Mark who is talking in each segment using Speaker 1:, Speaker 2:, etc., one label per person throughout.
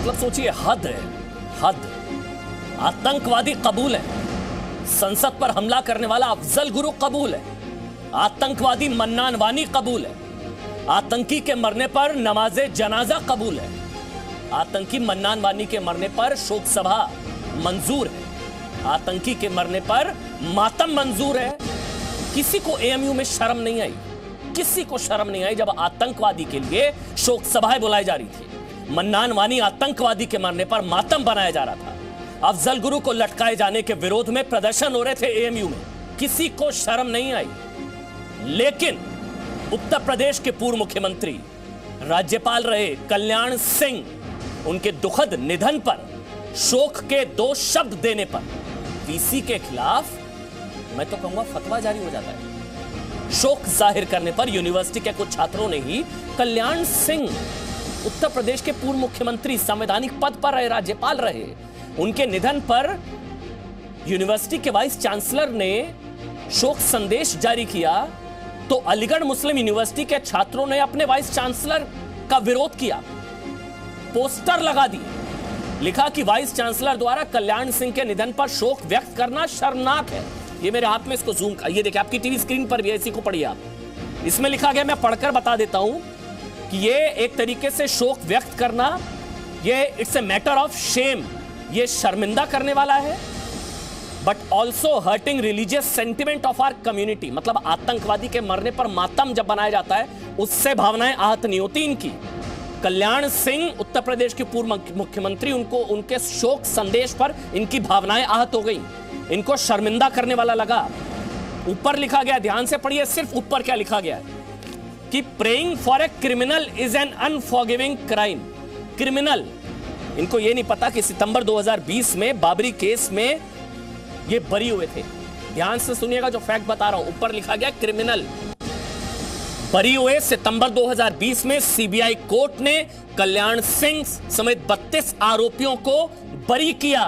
Speaker 1: मतलब सोचिए, हद है, हद। आतंकवादी कबूल है, संसद पर हमला करने वाला अफजल गुरु कबूल है, आतंकवादी मन्नान वानी कबूल है, आतंकी के मरने पर नमाजे जनाजा कबूल है, आतंकी मन्नान वानी के मरने पर शोक सभा मंजूर है, आतंकी के मरने पर मातम मंजूर है। किसी को एएमयू में शर्म नहीं आई, किसी को शर्म नहीं आई जब आतंकवादी के लिए शोक सभाएं बुलाई जा रही थी। मन्नान वानी आतंकवादी के मरने पर मातम बनाया जा रहा था। अफजल गुरु को लटकाए जाने के विरोध में प्रदर्शन हो रहे थे एएमयू में, किसी को शर्म नहीं आई। लेकिन उत्तर प्रदेश के पूर्व मुख्यमंत्री, राज्यपाल रहे कल्याण सिंह, उनके दुखद निधन पर शोक के 2 शब्द देने पर वीसी के खिलाफ, मैं तो कहूंगा, फतवा जारी हो जाता है। शोक जाहिर करने पर यूनिवर्सिटी के कुछ छात्रों ने ही कल्याण सिंह, उत्तर प्रदेश के पूर्व मुख्यमंत्री, संवैधानिक पद पर रहे, राज्यपाल रहे, उनके निधन पर यूनिवर्सिटी के वाइस चांसलर ने शोक संदेश जारी किया तो अलीगढ़ मुस्लिम यूनिवर्सिटी के छात्रों ने अपने वाइस चांसलर का विरोध किया, पोस्टर लगा दिए, लिखा कि वाइस चांसलर द्वारा कल्याण सिंह के निधन पर शोक व्यक्त करना शर्मनाक है। ये मेरे हाथ में, इसको जूम, ये देखिए आपकी टीवी स्क्रीन पर भी है, इसी को पढ़िए आप। इसमें लिखा गया, मैं पढ़कर बता देता हूं कि ये एक तरीके से शोक व्यक्त करना, ये it's a matter of shame, ये शर्मिंदा करने वाला है, but also hurting religious sentiment of our community. मतलब आतंकवादी के मरने पर मातम जब बनाया जाता है, उससे भावनाएं आहत नहीं होती इनकी। कल्याण सिंह उत्तर प्रदेश के पूर्व मुख्यमंत्री, उनको उनके शोक संदेश पर इनकी भावनाएं आहत हो गई, इनको शर्मिंदा करने वाला लगा। ऊपर लिखा गया, ध्यान से पढ़िए, सिर्फ ऊपर क्या लिखा गया है कि praying for a criminal is an unforgiving crime. Criminal, इनको यह नहीं पता कि सितंबर 2020 में बाबरी केस में ये बरी हुए थे। ध्यान से सुनिएगा जो फैक्ट बता रहा हूं, ऊपर लिखा गया क्रिमिनल, बरी हुए सितंबर 2020 में सीबीआई कोर्ट ने कल्याण सिंह समेत 32 आरोपियों को बरी किया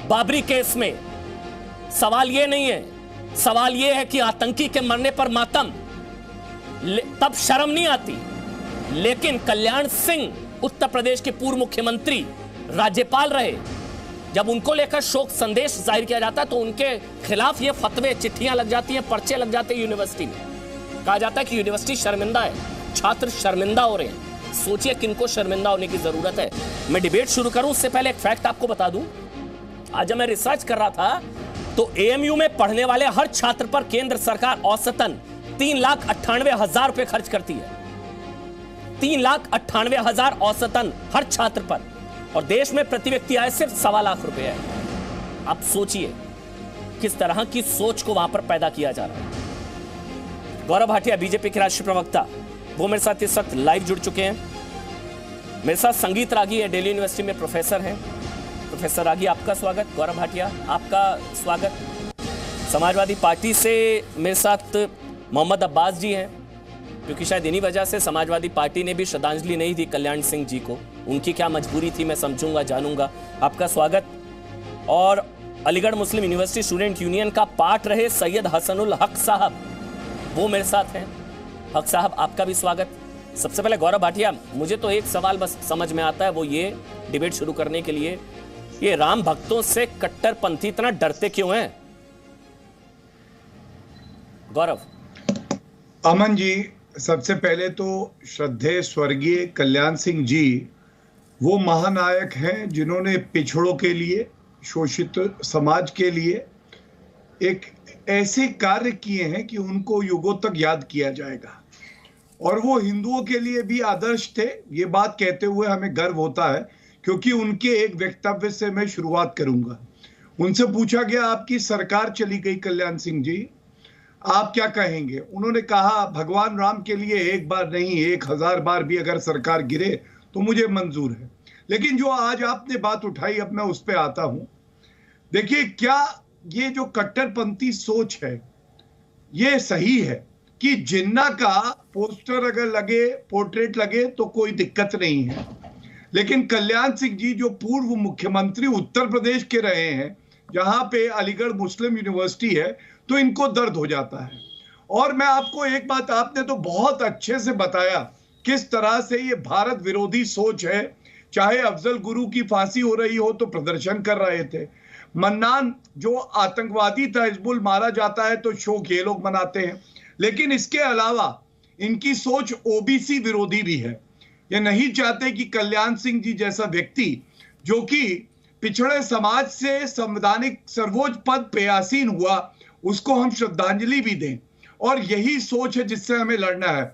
Speaker 1: बाबरी केस में। सवाल यह नहीं है, सवाल यह है कि आतंकी के मरने पर मातम, तब शर्म नहीं आती। लेकिन कल्याण सिंह उत्तर प्रदेश के पूर्व मुख्यमंत्री, राज्यपाल रहे, जब उनको लेकर शोक संदेश जाहिर किया जाता है तो उनके खिलाफ ये फतवे, चिट्ठियां लग जाती हैं, पर्चे लग जाते हैं यूनिवर्सिटी में। कहा जाता है कि यूनिवर्सिटी शर्मिंदा है, छात्र शर्मिंदा हो रहे हैं। सोचिए किनको शर्मिंदा होने की जरूरत है। मैं डिबेट शुरू करूं उससे पहले एक फैक्ट आपको बता दूं। आज जब मैं रिसर्च कर रहा था तो एएमयू में पढ़ने वाले हर छात्र पर केंद्र सरकार औसतन 3,98,000 रुपए खर्च करती है। 3,98,000 औसतन हर छात्र पर, और देश में प्रति व्यक्ति आय सिर्फ 1.25 लाख रुपए है। आप सोचिए किस तरह की सोच को वहां पर पैदा किया जा रहा है। गौरव भाटिया, बीजेपी के राष्ट्रीय प्रवक्ता, वो मेरे साथ इस वक्त लाइव जुड़ चुके हैं। मेरे साथ संगीत रागी है, दिल्ली यूनिवर्सिटी में प्रोफेसर हैं। प्रोफेसर रागी, आपका स्वागत। गौरव भाटिया, आपका स्वागत। समाजवादी पार्टी से मेरे साथ मोहम्मद अब्बास जी हैं, क्योंकि शायद इन्हीं वजह से समाजवादी पार्टी ने भी श्रद्धांजलि नहीं दी कल्याण सिंह जी को। उनकी क्या मजबूरी थी मैं समझूंगा, जानूंगा। आपका स्वागत। और अलीगढ़ मुस्लिम यूनिवर्सिटी स्टूडेंट यूनियन का पार्ट रहे सैयद हसनुल हक साहब, वो मेरे साथ हैं। हक साहब, आपका भी स्वागत। सबसे पहले गौरव भाटिया, मुझे तो एक सवाल बस समझ में आता है, वो ये डिबेट शुरू करने के लिए, ये राम भक्तों से कट्टरपंथी इतना डरते क्यों हैं? गौरव।
Speaker 2: अमन जी, सबसे पहले तो श्रद्धेय स्वर्गीय कल्याण सिंह जी वो महानायक हैं जिन्होंने पिछड़ों के लिए, शोषित समाज के लिए एक ऐसे कार्य किए हैं कि उनको युगों तक याद किया जाएगा। और वो हिंदुओं के लिए भी आदर्श थे। ये बात कहते हुए हमें गर्व होता है, क्योंकि उनके एक वक्तव्य से मैं शुरुआत करूंगा। उनसे पूछा गया, आपकी सरकार चली गई कल्याण सिंह जी, आप क्या कहेंगे? उन्होंने कहा, भगवान राम के लिए एक बार नहीं 1000 बार भी अगर सरकार गिरे तो मुझे मंजूर है। लेकिन जो आज आपने बात उठाई, अब मैं उस पर आता हूं। देखिए, क्या ये जो कट्टरपंथी सोच है ये सही है कि जिन्ना का पोस्टर अगर लगे, पोर्ट्रेट लगे तो कोई दिक्कत नहीं है, लेकिन कल्याण सिंह जी जो पूर्व मुख्यमंत्री उत्तर प्रदेश के रहे हैं, जहां पे अलीगढ़ मुस्लिम यूनिवर्सिटी है, तो इनको दर्द हो जाता है। और मैं आपको एक बात, आपने तो बहुत अच्छे से बताया किस तरह से ये भारत विरोधी सोच है, चाहे अफजल गुरु की फांसी हो रही हो तो प्रदर्शन कर रहे थे। मन्नान जो आतंकवादी था, हिजबुल मारा जाता है तो शोक ये लोग मनाते हैं। लेकिन इसके अलावा इनकी सोच ओबीसी विरोधी भी है। ये नहीं चाहते कि कल्याण सिंह जी जैसा व्यक्ति जो कि पिछड़े समाज से संवैधानिक सर्वोच्च पद पे आसीन हुआ, उसको हम श्रद्धांजलि भी दें। और यही सोच है जिससे हमें लड़ना है।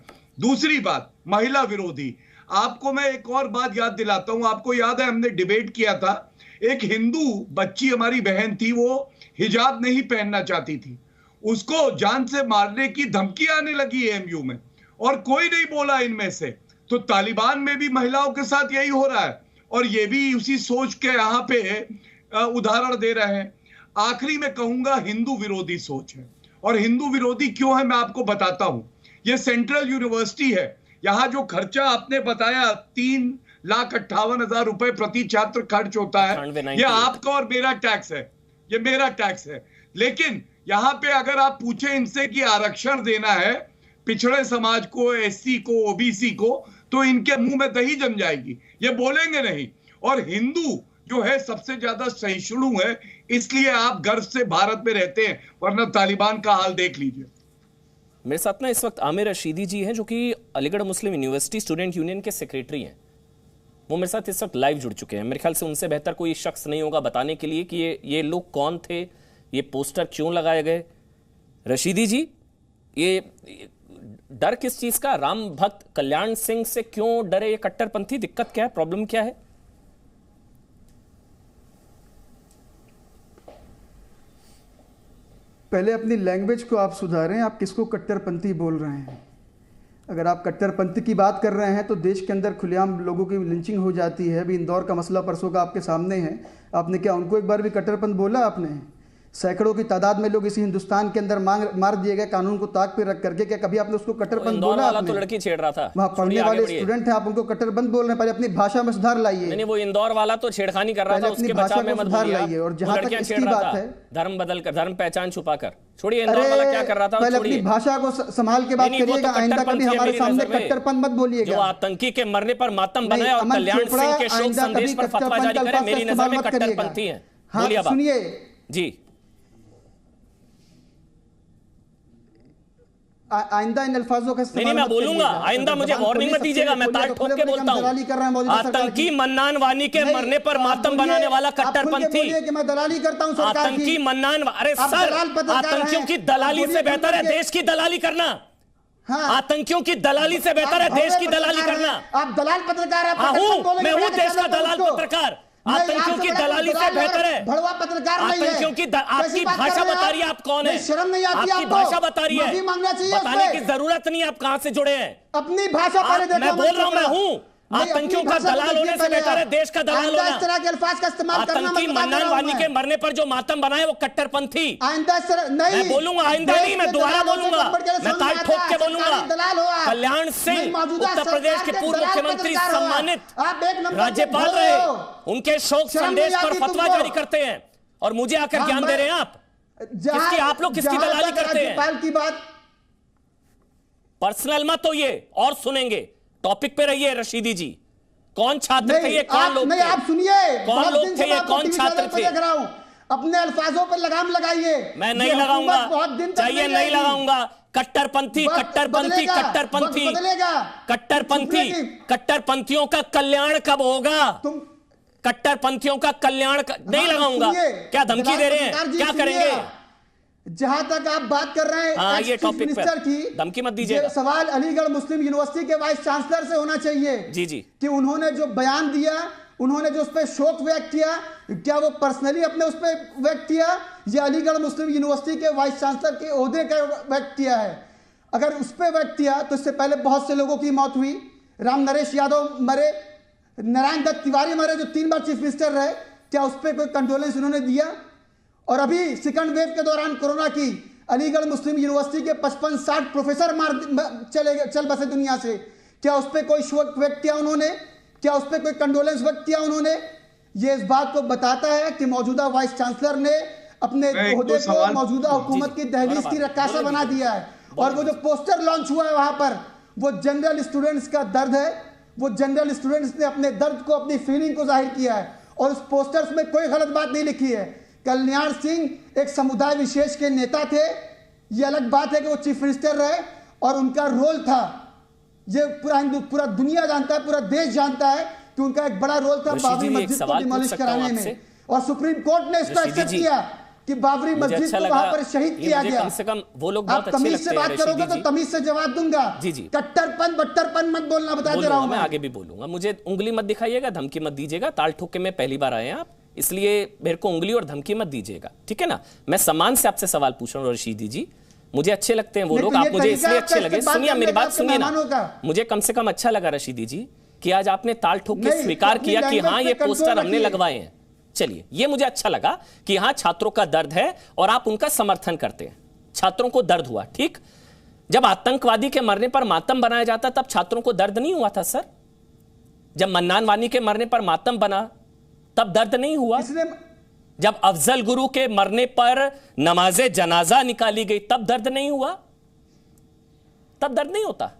Speaker 2: दूसरी बात, महिला विरोधी। आपको मैं एक और बात याद दिलाता हूं। आपको याद है हमने डिबेट किया था, एक हिंदू बच्ची हमारी बहन थी, वो हिजाब नहीं पहनना चाहती थी, उसको जान से मारने की धमकी आने लगी एएमयू में, और कोई नहीं बोला इनमें से। तो तालिबान में भी महिलाओं के साथ यही हो रहा है, और ये भी उसी सोच के यहाँ पे उदाहरण दे रहे हैं। आखिरी में कहूंगा, हिंदू विरोधी सोच है। और हिंदू विरोधी क्यों है मैं आपको बताता हूं। ये सेंट्रल यूनिवर्सिटी है, यहां जो खर्चा आपने बताया 3,58,000 रुपए प्रति छात्र खर्च होता है, ये आपका और मेरा टैक्स है, ये मेरा टैक्स है। लेकिन यहां पे अगर आप पूछे इनसे कि आरक्षण देना है पिछड़े समाज को, एससी को, ओबीसी को, तो इनके मुंह में दही जम जाएगी, ये बोलेंगे नहीं। और हिंदू जो है सबसे ज्यादा सहिष्णु है, इसलिए आप गर्व से भारत में रहते हैं, वरना तालिबान का हाल देख लीजिए।
Speaker 1: मेरे साथ ना इस वक्त आमिर रशीदी जी हैं, जो कि अलीगढ़ मुस्लिम यूनिवर्सिटी स्टूडेंट यूनियन के सेक्रेटरी हैं। वो मेरे साथ इस वक्त लाइव जुड़ चुके हैं। मेरे ख्याल से उनसे बेहतर कोई शख्स नहीं होगा बताने के लिए कि ये लोग कौन थे, ये पोस्टर क्यों लगाए गए। रशीदी जी, ये डर किस चीज का? राम भक्त कल्याण सिंह से क्यों डरे ये कट्टरपंथी? दिक्कत क्या है, प्रॉब्लम क्या है?
Speaker 3: पहले अपनी लैंग्वेज को आप सुधारें। आप किसको कट्टरपंथी बोल रहे हैं? अगर आप कट्टरपंथी की बात कर रहे हैं तो देश के अंदर खुलेआम लोगों की लिंचिंग हो जाती है। अभी इंदौर का मसला परसों का आपके सामने है। आपने क्या उनको एक बार भी कट्टरपंथ बोला? आपने सैकड़ों की तादाद में लोग इसी हिंदुस्तान के अंदर मार दिए गए कानून को ताक पे रख करके। क्या कभी आपने उसको कट्टरपंथ बोला? आपने
Speaker 1: तो लड़की छेड़ रहा था,
Speaker 3: वहां पढ़ने वाले स्टूडेंट हैं, आप उनको कट्टरपंथ बोल रहे हैं। पहले अपनी भाषा में सुधार लाइए।
Speaker 1: नहीं, वो इंदौर वाला तो छेड़खानी कर रहा था, उसके बचाव में मत बोलिए।
Speaker 3: और जहां तक इसकी बात है,
Speaker 1: धर्म बदलकर, धर्म पहचान छुपाकर, छोड़िए इंदौर वाला क्या कर रहा था।
Speaker 3: पहले अपनी भाषा को संभाल के बात करिएगा। आइंदा कभी हमारे सामने कट्टरपंथ मत बोलिएगा।
Speaker 1: जो आतंकी के मरने पर मातम बनाया और कल्याण सिंह के शोक संदेश पर फतवा जारी करे, मेरी नजर में कट्टरपंथी है। बोलिए अब
Speaker 3: सुनिए
Speaker 1: जी।
Speaker 3: आइंदा इन अल्फाजों का
Speaker 1: नहीं, मैं बोलूंगा। आइंदा मुझे वार्निंग मत दीजिएगा, मैं ताट ठोक के बोलता हूं। आतंकी मन्नान वानी के मरने पर मातम बनाने वाला कट्टरपंथी।
Speaker 3: मैं दलाली करता हूं सरकार की।
Speaker 1: आतंकी मन्नान, अरे सर, आतंकियों की दलाली से बेहतर है देश की दलाली करना। आतंकियों की दलाली से बेहतर है देश की दलाली करना।
Speaker 3: आप दलाल पत्रकार हैं।
Speaker 1: मैं हूं देश का दलाल पत्रकार। आतंकियों की दलाली से बेहतर है
Speaker 3: भड़वा पत्रकार नहीं है।
Speaker 1: आतंकियों की आपकी भाषा बता रही है आप कौन है।
Speaker 3: शर्म नहीं आती
Speaker 1: आपकी भाषा बता रही है, बताने की जरूरत नहीं, आप कहां से जुड़े हैं।
Speaker 3: अपनी भाषा पहले देखो।
Speaker 1: मैं बोल रहा हूं, मैं हूं। आतंकियों का दलाल होने से बेहतर है देश का दलाल होना।
Speaker 3: इस तरह के अल्फाज का इस्तेमाल करना।
Speaker 1: आतंकी मन्नान वानी के मरने पर जो मातम बनाए वो कट्टरपंथी।
Speaker 3: आइंदा नहीं,
Speaker 1: मैं बोलूंगा, आइंदा नहीं, मैं दोबारा बोलूंगा, मैं ताल ठोक के बोलूंगा। कल्याण सिंह उत्तर प्रदेश के पूर्व मुख्यमंत्री, सम्मानित राज्यपाल रहे, उनके शोक संदेश पर फतवा जारी करते हैं और मुझे आकर ज्ञान दे रहे हैं आप। किसकी आप लोग किसकी दलाली करते हैं?
Speaker 3: की बात
Speaker 1: पर्सनल मत होइए और सुनेंगे। टॉपिक पे रहिए रशीदी जी। कौन छात्र थे ये, कौन लोग थे?
Speaker 3: नहीं, आप सुनिए।
Speaker 1: कौन लोग थे ये, कौन छात्र थे?
Speaker 3: अपने अल्फाजों पर लगाम लगाइए।
Speaker 1: मैं नहीं लगाऊंगा, चाहिए नहीं लगाऊंगा। कट्टरपंथी, कट्टरपंथी, कट्टरपंथी, कट्टरपंथी, कट्टरपंथियों का कल्याण कब होगा? कट्टरपंथियों का कल्याण नहीं लगाऊंगा। क्या धमकी दे रहे हैं? क्या करेंगे?
Speaker 3: जहां तक आप बात कर रहे हैं
Speaker 1: ये टॉपिक
Speaker 3: मिनिस्टर की,
Speaker 1: धमकी मत दीजिए।
Speaker 3: सवाल अलीगढ़ मुस्लिम यूनिवर्सिटी के वाइस चांसलर से होना चाहिए।
Speaker 1: जी जी,
Speaker 3: कि उन्होंने जो बयान दिया, उन्होंने जो उस पर शोक व्यक्त किया, क्या वो पर्सनली अपने उस पर व्यक्त किया या अलीगढ़ मुस्लिम यूनिवर्सिटी के वाइस चांसलर के ओहदे का व्यक्त किया है? अगर उस पर व्यक्त किया तो इससे पहले बहुत से लोगों की मौत हुई। राम नरेश यादव मरे, नारायण दत्त तिवारी मरे जो 3 बार चीफ मिनिस्टर रहे। क्या उस पर कोई कंडोलेंस उन्होंने दिया? और अभी सेकंड वेव के दौरान कोरोना की अलीगढ़ मुस्लिम यूनिवर्सिटी के 55-60 प्रोफेसर चल बसे दुनिया से। क्या उस पर कोई शोक व्यक्त किया उन्होंने? क्या उस पर कोई कंडोलेंस व्यक्त किया उन्होंने? ये इस बात को बताता है कि मौजूदा वाइस चांसलर ने अपने ओहदे को मौजूदा हुकूमत की दहलीज की रक्कासा बना दिया है। और वो जो पोस्टर लॉन्च हुआ है वहां पर, वो जनरल स्टूडेंट्स का दर्द है, वो जनरल स्टूडेंट्स ने अपने दर्द को, अपनी फीलिंग को जाहिर किया है। और उस पोस्टर्स में कोई गलत बात नहीं लिखी है। कल्याण सिंह एक समुदाय विशेष के नेता थे, ये अलग बात है कि वो चीफ मिनिस्टर रहे और उनका रोल था, ये पूरा दुनिया जानता है, पूरा देश जानता है कि उनका एक बड़ा रोल था बाबरी मस्जिद को डिमोलिश कराने में। और सुप्रीम कोर्ट ने इसको एक्सेप्ट किया कि बाबरी मस्जिद को वहां पर शहीद किया गया।
Speaker 1: कम से कम वो लोग बहुत
Speaker 3: आप तमीज से बात करोगे तो तमीज से जवाब दूंगा।
Speaker 1: जी जी,
Speaker 3: कट्टरपन बट्टरपन मत बोलना, बता दे रहा हूं
Speaker 1: मैं आगे भी बोलूंगा। मुझे उंगली मत दिखाइएगा, धमकी मत दीजिएगा। ताल ठोक के में पहली बार आए हैं आप, इसलिए मेरे को उंगली और धमकी मत दीजिएगा, ठीक है ना। मैं सम्मान से आपसे सवाल पूछ रहा हूँ रशीदी जी, मुझे अच्छे लगते हैं वो लोग, आप मुझे इसलिए अच्छे लगे। सुनिए मेरी बात सुनिए ना, मुझे कम से कम अच्छा लगा रशीदी जी कि आज आपने ताल ठोक के स्वीकार किया कि हाँ ये पोस्टर हमने लगवाए हैं। चलिए, ये मुझे अच्छा लगा कि हाँ छात्रों का दर्द है और आप उनका समर्थन करते हैं। छात्रों को दर्द हुआ, ठीक। जब आतंकवादी के मरने पर मातम बनाया जाता तब छात्रों को दर्द नहीं हुआ था सर? जब मन्नान वानी के मरने पर मातम बना तब दर्द नहीं हुआ? जब अफजल गुरु के मरने पर नमाजे जनाजा निकाली गई तब दर्द नहीं हुआ? तब दर्द नहीं होता?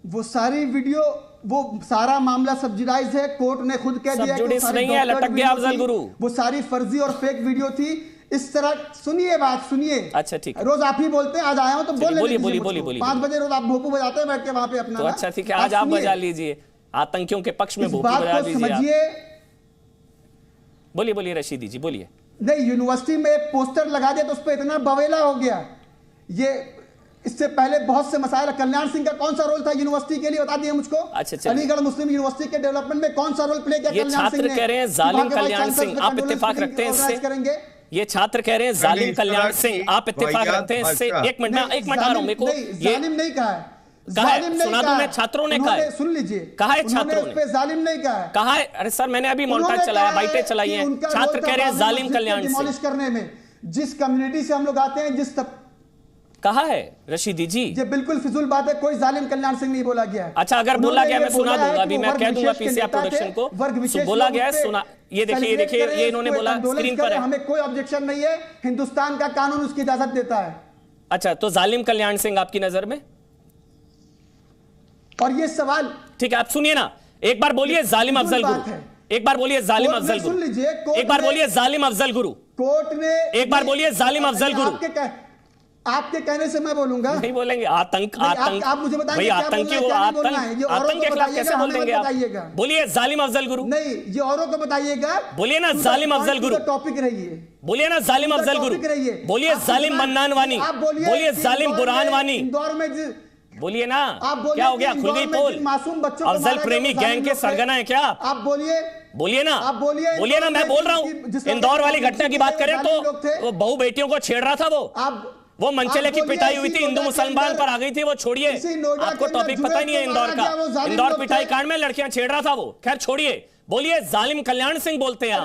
Speaker 3: वो सारी वीडियो, वो सारा मामला सब्सिडाइज है, कोर्ट ने खुद कह दिया कि
Speaker 1: नहीं है, लटक गया अफजल गुरु।
Speaker 3: वो सारी फर्जी और फेक वीडियो थी। इस तरह सुनिए बात, सुनिए।
Speaker 1: अच्छा ठीक है,
Speaker 3: रोज आप ही बोलते हैं, आज आया हूं तो बोलिए।
Speaker 1: बोलिए
Speaker 3: 5 बजे रोज आप भोपू बजाते हैं बैठ के वहां पे अपना।
Speaker 1: तो अच्छा ठीक है, आज आप बजा लीजिए, आतंकियों के पक्ष में भोपू बजा लीजिए।
Speaker 3: समझिए,
Speaker 1: बोलिए रशीदी जी, बोलिए।
Speaker 3: नहीं, यूनिवर्सिटी में एक पोस्टर लगा दिया तो उस पर इतना बवेला हो गया। ये इससे पहले बहुत से मसाइल, कल्याण सिंह का कौन सा रोल था यूनिवर्सिटी के लिए, बता दिए मुझको।
Speaker 1: अच्छा,
Speaker 3: अलीगढ़ मुस्लिम यूनिवर्सिटी के डेवलपमेंट में कौन सा रोल प्ले किया कल्याण सिंह ने?
Speaker 1: छात्र कह रहे हैं जालिम कल्याण सिंह, आप इत्तेफाक रखते हैं इससे?
Speaker 3: करेंगे।
Speaker 1: ये छात्र कह रहे हैं जालिम कल्याण सिंह, आप इत्तेफाक रखते हैं इससे? एक मिनट आ रहा हूं, मेरे को
Speaker 3: जालिम नहीं कहा है,
Speaker 1: सुना दूं मैं, छात्रों ने कहा है,
Speaker 3: सुन लीजिए,
Speaker 1: कहा है छात्रों ने,
Speaker 3: जालिम नहीं कहा है।
Speaker 1: अरे सर मैंने अभी मॉनिटर चलाया, बाइटें चलाई हैं, छात्र कह रहे हैं जालिम कल्याण सिंह
Speaker 3: करने में। जिस कम्युनिटी से हम लोग आते हैं, जिस
Speaker 1: कहा है रशीदी जी,
Speaker 3: ये बिल्कुल फिजूल बात है, कोई जालिम कल्याण सिंह नहीं बोला गया है।
Speaker 1: अच्छा, अगर बोला गया मैं सुना दूंगा, अभी मैं कह दूंगा पीसीआर प्रोडक्शन को, बोला गया है, सुना। ये देखिए ये इन्होंने बोला, स्क्रीन पर है।
Speaker 3: हमें कोई ऑब्जेक्शन नहीं है, हिंदुस्तान का कानून उसकी इजाजत देता है।
Speaker 1: अच्छा, तो जालिम कल्याण सिंह आपकी नजर में?
Speaker 3: और ये सवाल
Speaker 1: ठीक है, आप सुनिए ना, एक बार बोलिए जालिम अफजल गुरु, एक बार बोलिए जालिम अफजल गुरु,
Speaker 3: सुन लीजिए,
Speaker 1: एक बार बोलिए जालिम अफजल गुरु,
Speaker 3: कोर्ट ने
Speaker 1: एक बार बोलिए जालिम अफजल गुरु।
Speaker 3: आपके कहने से मैं बोलूंगा?
Speaker 1: नहीं बोलेंगे। आतंक
Speaker 3: आप मुझे बताइए,
Speaker 1: आतंकी वो आतंक के खिलाफ कैसे बोल देंगे आप? बोलिए जालिम अफजल गुरु।
Speaker 3: नहीं, ये औरों को बताइएगा।
Speaker 1: बोलिए ना जालिम अफजल गुरु,
Speaker 3: टॉपिक रहिए।
Speaker 1: बोलिए ना जालिम अफजल गुरु, बोलिए जालिम मन्नान वानी, बोलिए जालिम बुरहान वानी,
Speaker 3: इंदौर में
Speaker 1: बोलिए ना, क्या हो गया, खुल गई पोल?
Speaker 3: मासूम बच्चों
Speaker 1: अफजल प्रेमी गैंग के सरगना है क्या
Speaker 3: आप? बोलिए
Speaker 1: ना, आप बोलिए ना, मैं बोल रहा हूँ। इंदौर वाली घटना की बात करें तो वो बहू बेटियों को छेड़ रहा था, वो मंचले की पिटाई हुई थी, हिंदू मुसलमान पर आ गई थी, वो छोड़िए, आपको टॉपिक पता नहीं है इंदौर का। इंदौर पिटाई कांड में लड़कियां छेड़ रहा था वो, खैर छोड़िए। बोलिए जालिम कल्याण सिंह बोलते हैं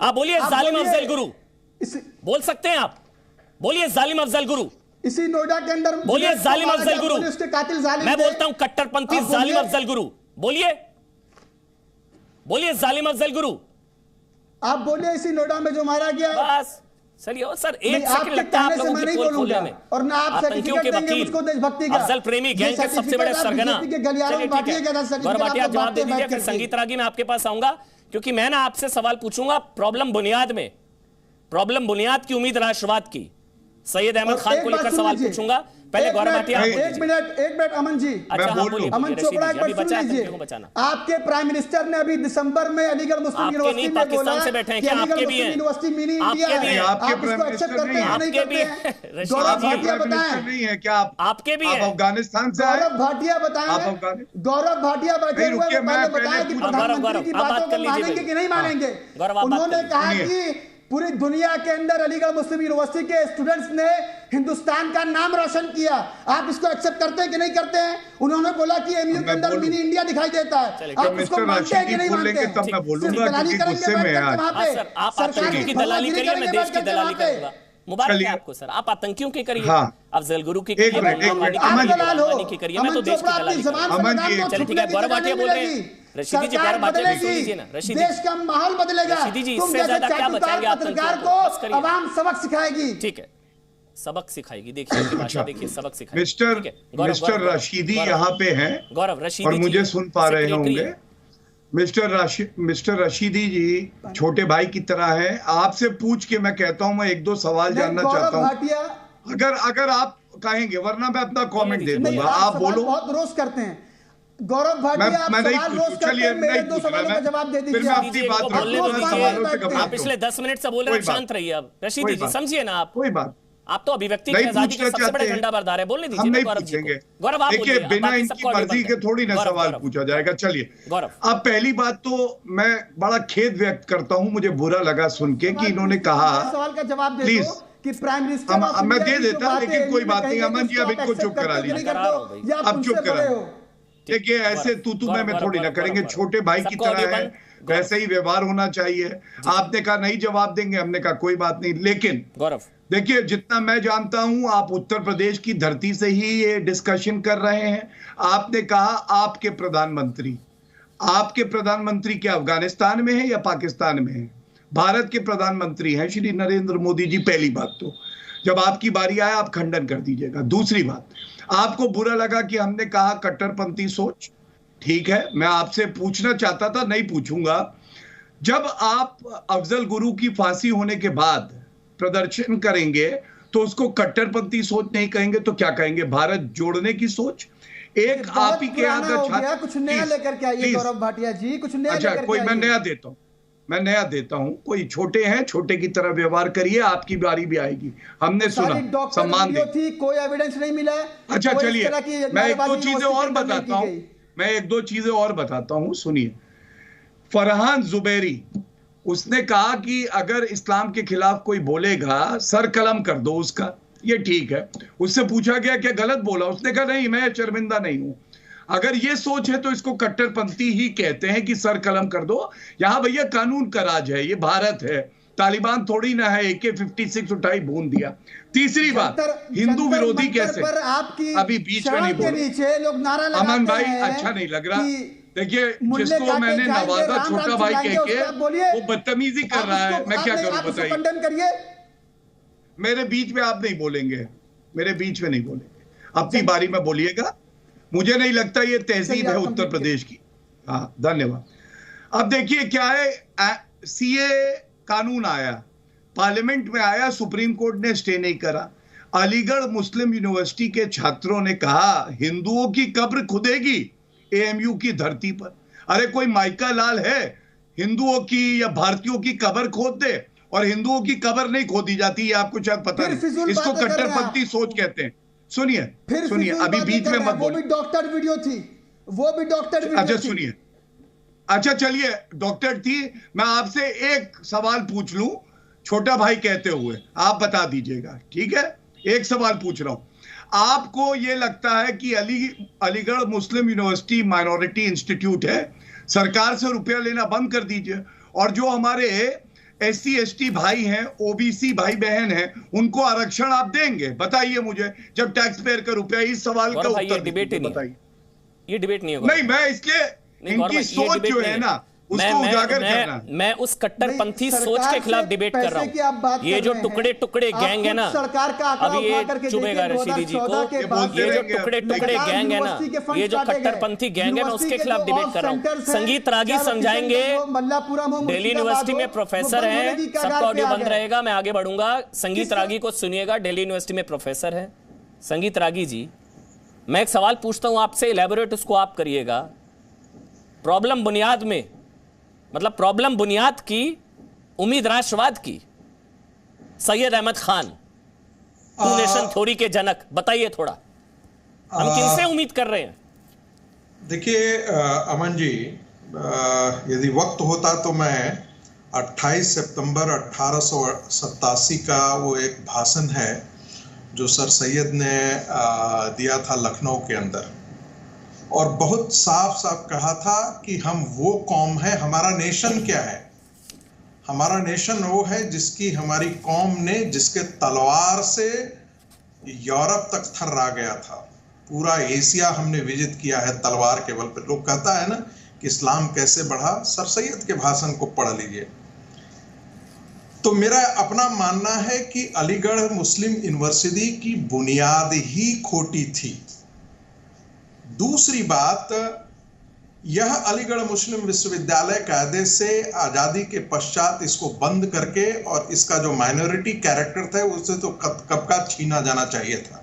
Speaker 1: आप बोलिए जालिम अफजल गुरु बोल सकते हैं आप? बोलिए जालिम अफजल गुरु।
Speaker 3: इसी नोएडा के अंदर
Speaker 1: बोलिए जालिम अफजल गुरु।
Speaker 3: उसके कातिल जालिम,
Speaker 1: मैं बोलता हूं कट्टरपंथी जालिम अफजल गुरु। बोलिए जालिम अफजल गुरु।
Speaker 3: आप बोलिए इसी नोएडा में जो मारा गया।
Speaker 1: बस चलिए सर, एक सेकंड लगता है आप लोगों की पोल खोलने में।
Speaker 3: और ना आप
Speaker 1: आतंकियों के वकील, अफजल प्रेमी गैंग के सबसे बड़े सरगना। गौरव भाटिया जवाब दे दीजिए, फिर संगीत रागी मैं आपके पास आऊंगा, क्योंकि मैं ना आपसे सवाल पूछूंगा प्रॉब्लम बुनियाद की, उम्मीद राष्ट्रवाद की। सैयद अहमद खान को लेकर सवाल पूछूंगा, पहले गौरव भाटिया।
Speaker 3: एक मिनट अमन जी, अमन चोपड़ा एक बार सुन लीजिए। आपके प्राइम मिनिस्टर ने अभी दिसंबर में अलीगढ़ मुस्लिम यूनिवर्सिटी में
Speaker 1: पाकिस्तान से बैठे हैं क्या? आपके भी हैं
Speaker 3: यूनिवर्सिटी मिनी इंडिया है, आप इसको एक्सेप्ट करते हैं नहीं करते हैं? गौरव भाटिया बताएं,
Speaker 2: नहीं है क्या?
Speaker 1: आपके भी है?
Speaker 2: अफगानिस्तान से
Speaker 3: गौरव भाटिया बताएं, गौरव भाटिया बैठे हुए बताएं कि प्रधानमंत्री की बातों को मानेंगे कि नहीं मानेंगे। उन्होंने कहा कि पूरी दुनिया के अंदर अलीगढ़ मुस्लिम यूनिवर्सिटी के स्टूडेंट्स ने हिंदुस्तान का नाम रोशन किया, आप इसको एक्सेप्ट करते हैं कि नहीं करते हैं? उन्होंने बोला कि एमयू के अंदर मिनी इंडिया दिखाई देता है, आप उसको मानते हैं कि नहीं मानते?
Speaker 2: तब मैं बोलूंगा क्योंकि गुस्से में
Speaker 1: आप आतंकियों की दलाली करिए, मैं देश की दलाली करूंगा। मुबारक है आपको सर, आप आतंकियों की करिए, अफजल गुरु की करिए, मैं तो देश की दलाली करूंगा। चलिए ठीक है, गौरव भाटिया बोल रहे हैं। रशीदी जी गौरव भाटिया सुन लीजिए ना, रशीदी
Speaker 3: देश का माहौल बदलेगा।
Speaker 1: रशीदी जी इससे ज्यादा क्या बचाएंगे आतंकियों को?
Speaker 3: आवाम सबक सिखाएगी।
Speaker 1: ठीक है, सबक सिखाएगी। देखिए उनकी भाषा देखिए, सबक सिखाएगी।
Speaker 2: मिस्टर रशीदी यहाँ पे हैं
Speaker 1: गौरव रशीदी
Speaker 2: और मुझे सुन पा रहे होंगे। मिस्टर रशीदी जी छोटे भाई की तरह हैं। आपसे पूछ के मैं कहता हूं, मैं एक दो सवाल जानना चाहता हूं, अगर आप कहेंगे, वरना मैं अपना कमेंट दे दूंगा। आप बोलो।
Speaker 3: बहुत रोस्ट करते हैं गौरव भाटिया, आप सवाल रोस्ट करते हैं, मेरे दो सवालों का जवाब दे दीजिए।
Speaker 1: आप पिछले 10 मिनट से बोल रहे हैं, शांत रहिए। अब रशीदी जी समझिए ना, आप
Speaker 2: कोई बात,
Speaker 1: आप तो अभिव्यक्ति की आजादी के सबसे बड़े झंडा बरदार है। बोलने दीजिए गौरव जी को। गौरव आप
Speaker 2: देखिए, बिना इनकी मर्जी के थोड़ी ना सवाल पूछा जाएगा। चलिए
Speaker 1: गौरव,
Speaker 2: अब पहली बात तो मैं बड़ा खेद व्यक्त करता हूं, मुझे बुरा लगा सुन के कि इन्होंने कहा,
Speaker 3: सवाल का जवाब दे
Speaker 2: प्लीज
Speaker 3: कि प्राइम मिनिस्टर
Speaker 2: मैं दे देता, लेकिन कोई बात नहीं। अमन जी अब इनको चुप करा लीजिए, अब चुप करा। देखिए ऐसे तू मैं थोड़ी ना करेंगे, छोटे भाई की तरह है, वैसे ही व्यवहार होना चाहिए। आपने कहा नहीं जवाब देंगे, हमने कहा कोई बात नहीं। लेकिन
Speaker 1: गौरव
Speaker 2: देखिए, जितना मैं जानता हूं, आप उत्तर प्रदेश की धरती से ही ये डिस्कशन कर रहे हैं। आपने कहा आपके प्रधानमंत्री क्या अफगानिस्तान में है या पाकिस्तान में है? भारत के प्रधानमंत्री हैं श्री नरेंद्र मोदी जी। पहली बात तो जब आपकी बारी आए आप खंडन कर दीजिएगा। दूसरी बात, आपको बुरा लगा कि हमने कहा कट्टरपंथी सोच, ठीक है, मैं आपसे पूछना चाहता था, नहीं पूछूंगा। जब आप अफजल गुरु की फांसी होने के बाद प्रदर्शन करेंगे तो उसको कट्टरपंथी सोच नहीं कहेंगे तो क्या कहेंगे? भारत जोड़ने की सोच। एक आप ही के यहाँ
Speaker 3: कुछ नया लेकर के आइए गौरव भाटिया जी, कुछ नया लेकर के आइए।
Speaker 2: कोई मैं नया देता हूँ, कोई छोटे हैं, छोटे की तरह व्यवहार करिए, आपकी बारी भी आएगी। हमने सुना, सम्मान
Speaker 3: थी, कोई एविडेंस नहीं मिला।
Speaker 2: अच्छा चलिए, मैं एक दो चीजें और बताता हूँ, सुनिए। फरहान जुबैरी, उसने कहा कि अगर इस्लाम के खिलाफ कोई बोलेगा सर कलम कर दो उसका, ये ठीक है। उससे पूछा गया क्या गलत बोला, उसने कहा नहीं, मैं शर्मिंदा नहीं हूं। अगर ये सोच है तो इसको कट्टरपंथी ही कहते हैं कि सर कलम कर दो। यहां भैया कानून का राज है, ये भारत है, तालिबान थोड़ी ना है AK-56 उठाई भून दिया। तीसरी बात, हिंदू विरोधी कैसे, अभी बीच में नहीं बोले अमन भाई, अच्छा नहीं लग रहा। देखिए, जिसको मैंने नवाजा छोटा भाई कह के वो बदतमीजी कर रहा है, मैं क्या करूं बताइए। मेरे बीच में आप नहीं बोलेंगे, अपनी बारी में बोलिएगा। मुझे नहीं लगता ये तहजीब है उत्तर प्रदेश की। हाँ, धन्यवाद। अब देखिए क्या है, CA कानून आया, पार्लियामेंट में आया, सुप्रीम कोर्ट ने स्टे नहीं करा। अलीगढ़ मुस्लिम यूनिवर्सिटी के छात्रों ने कहा हिंदुओं की कब्र खुदेगी AMU की धरती पर। अरे कोई माइका लाल है हिंदुओं की या भारतीयों की कब्र खोद दे? और हिंदुओं की कब्र नहीं खोदी जाती, ये आपको शायद पता नहीं, इसको कट्टरपंथी सोच कहते हैं। सुनिए, अभी बीच में मत बोलिए।
Speaker 3: वो भी डॉक्टर वीडियो थी।
Speaker 2: अच्छा सुनिए, अच्छा चलिए, डॉक्टर थी। मैं आपसे एक सवाल पूछ लूं छोटा भाई कहते हुए, आप बता दीजिएगा, ठीक है? एक सवाल पूछ रहा हूं। आपको ये लगता है कि अलीगढ़ मुस्लिम यूनिवर्सिटी माइनॉरिटी इंस्टीट्यूट है, सरकार से रुपया लेना बंद कर दीजिए, और जो हमारे SC/ST भाई हैं, OBC भाई बहन हैं, उनको आरक्षण आप देंगे? बताइए मुझे, जब टैक्स पेयर का रुपया। इस सवाल का उत्तर बताइए।
Speaker 1: ये डिबेट नहीं होगा।
Speaker 2: नहीं, मैं इसलिए इनकी सोच जो है ना उसको उजागर करना।
Speaker 1: मैं उस कट्टरपंथी सोच के खिलाफ डिबेट कर रहा हूँ। ये जो टुकड़े गैंग है ना, अभी ये चुभेगा रशीदी जी को, ये जो टुकड़े गैंग है ना, ये जो कट्टरपंथी गैंग है, मैं उसके खिलाफ डिबेट कर रहा हूँ। संगीत रागी समझाएंगे, दिल्ली यूनिवर्सिटी में प्रोफेसर हैं, सबका ऑडियो बंद रहेगा, मैं आगे बढ़ूंगा। संगीत रागी को सुनिएगा, दिल्ली यूनिवर्सिटी में प्रोफेसर है। संगीत रागी जी, मैं एक सवाल पूछता हूं आपसे, इलेबोरेट उसको आप करिएगा। प्रॉब्लम बुनियाद में, मतलब प्रॉब्लम बुनियाद की, उम्मीद राष्ट्रवाद की, Syed Ahmed Khan, two nation theory के जनक, बताइए थोड़ा, हम किनसे उम्मीद कर रहे हैं?
Speaker 4: देखिए अमन जी, यदि वक्त होता तो मैं 28 सितंबर 1887 का वो एक भाषण है जो सर सैयद ने दिया था लखनऊ के अंदर, और बहुत साफ साफ कहा था कि हम वो कौम है, हमारा नेशन क्या है? हमारा नेशन वो है जिसकी हमारी कौम ने, जिसके तलवार से यूरोप तक थर्रा गया था। पूरा एशिया हमने विजिट किया है तलवार के बल पर। लोग कहता है ना कि इस्लाम कैसे बढ़ा, सर सैयद के भाषण को पढ़ लीजिए। तो मेरा अपना मानना है कि अलीगढ़ मुस्लिम यूनिवर्सिटी की बुनियाद ही खोटी थी। दूसरी बात, यह अलीगढ़ मुस्लिम विश्वविद्यालय कायदे से आजादी के पश्चात इसको बंद करके और इसका जो माइनॉरिटी कैरेक्टर था उसे तो कब का छीना जाना चाहिए था।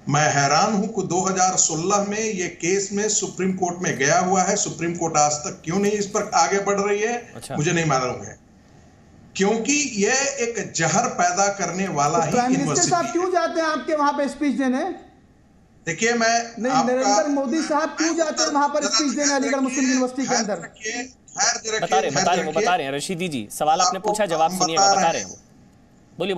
Speaker 4: मैं हैरान हूं कि 2016 में यह केस में सुप्रीम कोर्ट में गया हुआ है। सुप्रीम कोर्ट आज तक क्यों नहीं इस पर आगे बढ़ रही है, मुझे नहीं मालूम है, क्योंकि यह एक जहर पैदा करने वाला ही
Speaker 3: प्राइम मिनिस्टर
Speaker 4: यूनिवर्सिटी
Speaker 3: साहब क्यों जाते हैं आपके वहां पे स्पीच देने?
Speaker 4: देखिए, मैं
Speaker 3: नरेंद्र मोदी साहब क्यों जाते हैं वहां पर स्पीच देने अलीगढ़ मुस्लिम यूनिवर्सिटी के अंदर?
Speaker 1: बता रहे हैं रशीदी जी, सवाल आपने पूछा, जवाब सुनिएगा, बता रहे हैं। बोलिए।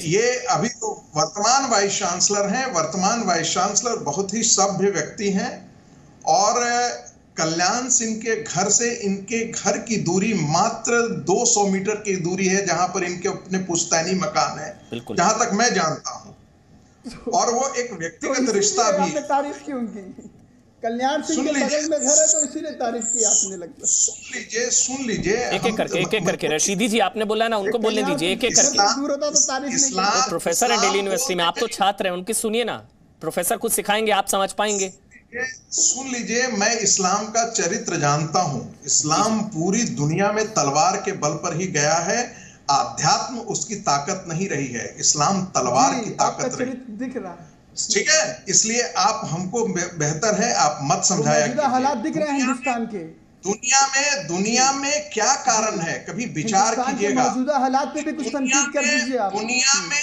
Speaker 4: ये अभी तो वर्तमान वाइस चांसलर हैं। वर्तमान वाइस चांसलर बहुत ही सभ्य व्यक्ति हैं और कल्याण सिंह के घर से इनके घर की दूरी मात्र 200 मीटर की दूरी है, जहां पर इनके अपने पुश्तैनी मकान है, जहां तक मैं जानता हूं। और वो एक व्यक्तिगत रिश्ता भी।
Speaker 3: आपने तारीफ की उनकी, कल्याण सिंह के बगल में घर है तो इसीलिए तारीफ की आपने लगता।
Speaker 4: सुन लीजिए
Speaker 1: एक एक करके रशीदी जी आपने बोला ना, उनको बोलने दीजिए एक एक करके। प्रोफेसर है दिल्ली यूनिवर्सिटी में, आप तो छात्र हैं, उनकी सुनिए ना, प्रोफेसर कुछ सिखाएंगे, आप समझ पाएंगे।
Speaker 4: सुन लीजिए, मैं इस्लाम का चरित्र जानता हूं। इस्लाम पूरी दुनिया में तलवार के बल पर ही गया है, आध्यात्म उसकी ताकत नहीं रही है, इस्लाम तलवार की ताकत रही
Speaker 3: दिख रहा है।
Speaker 4: ठीक है, इसलिए आप हमको बेहतर है आप मत समझाया।
Speaker 3: हालात दिख रहे हैं हिंदुस्तान के,
Speaker 4: दुनिया में क्या कारण है, कभी विचार कीजिएगा।
Speaker 3: मौजूदा हालात पे भी कुछ तनकीद कर दीजिए आप।
Speaker 4: दुनिया में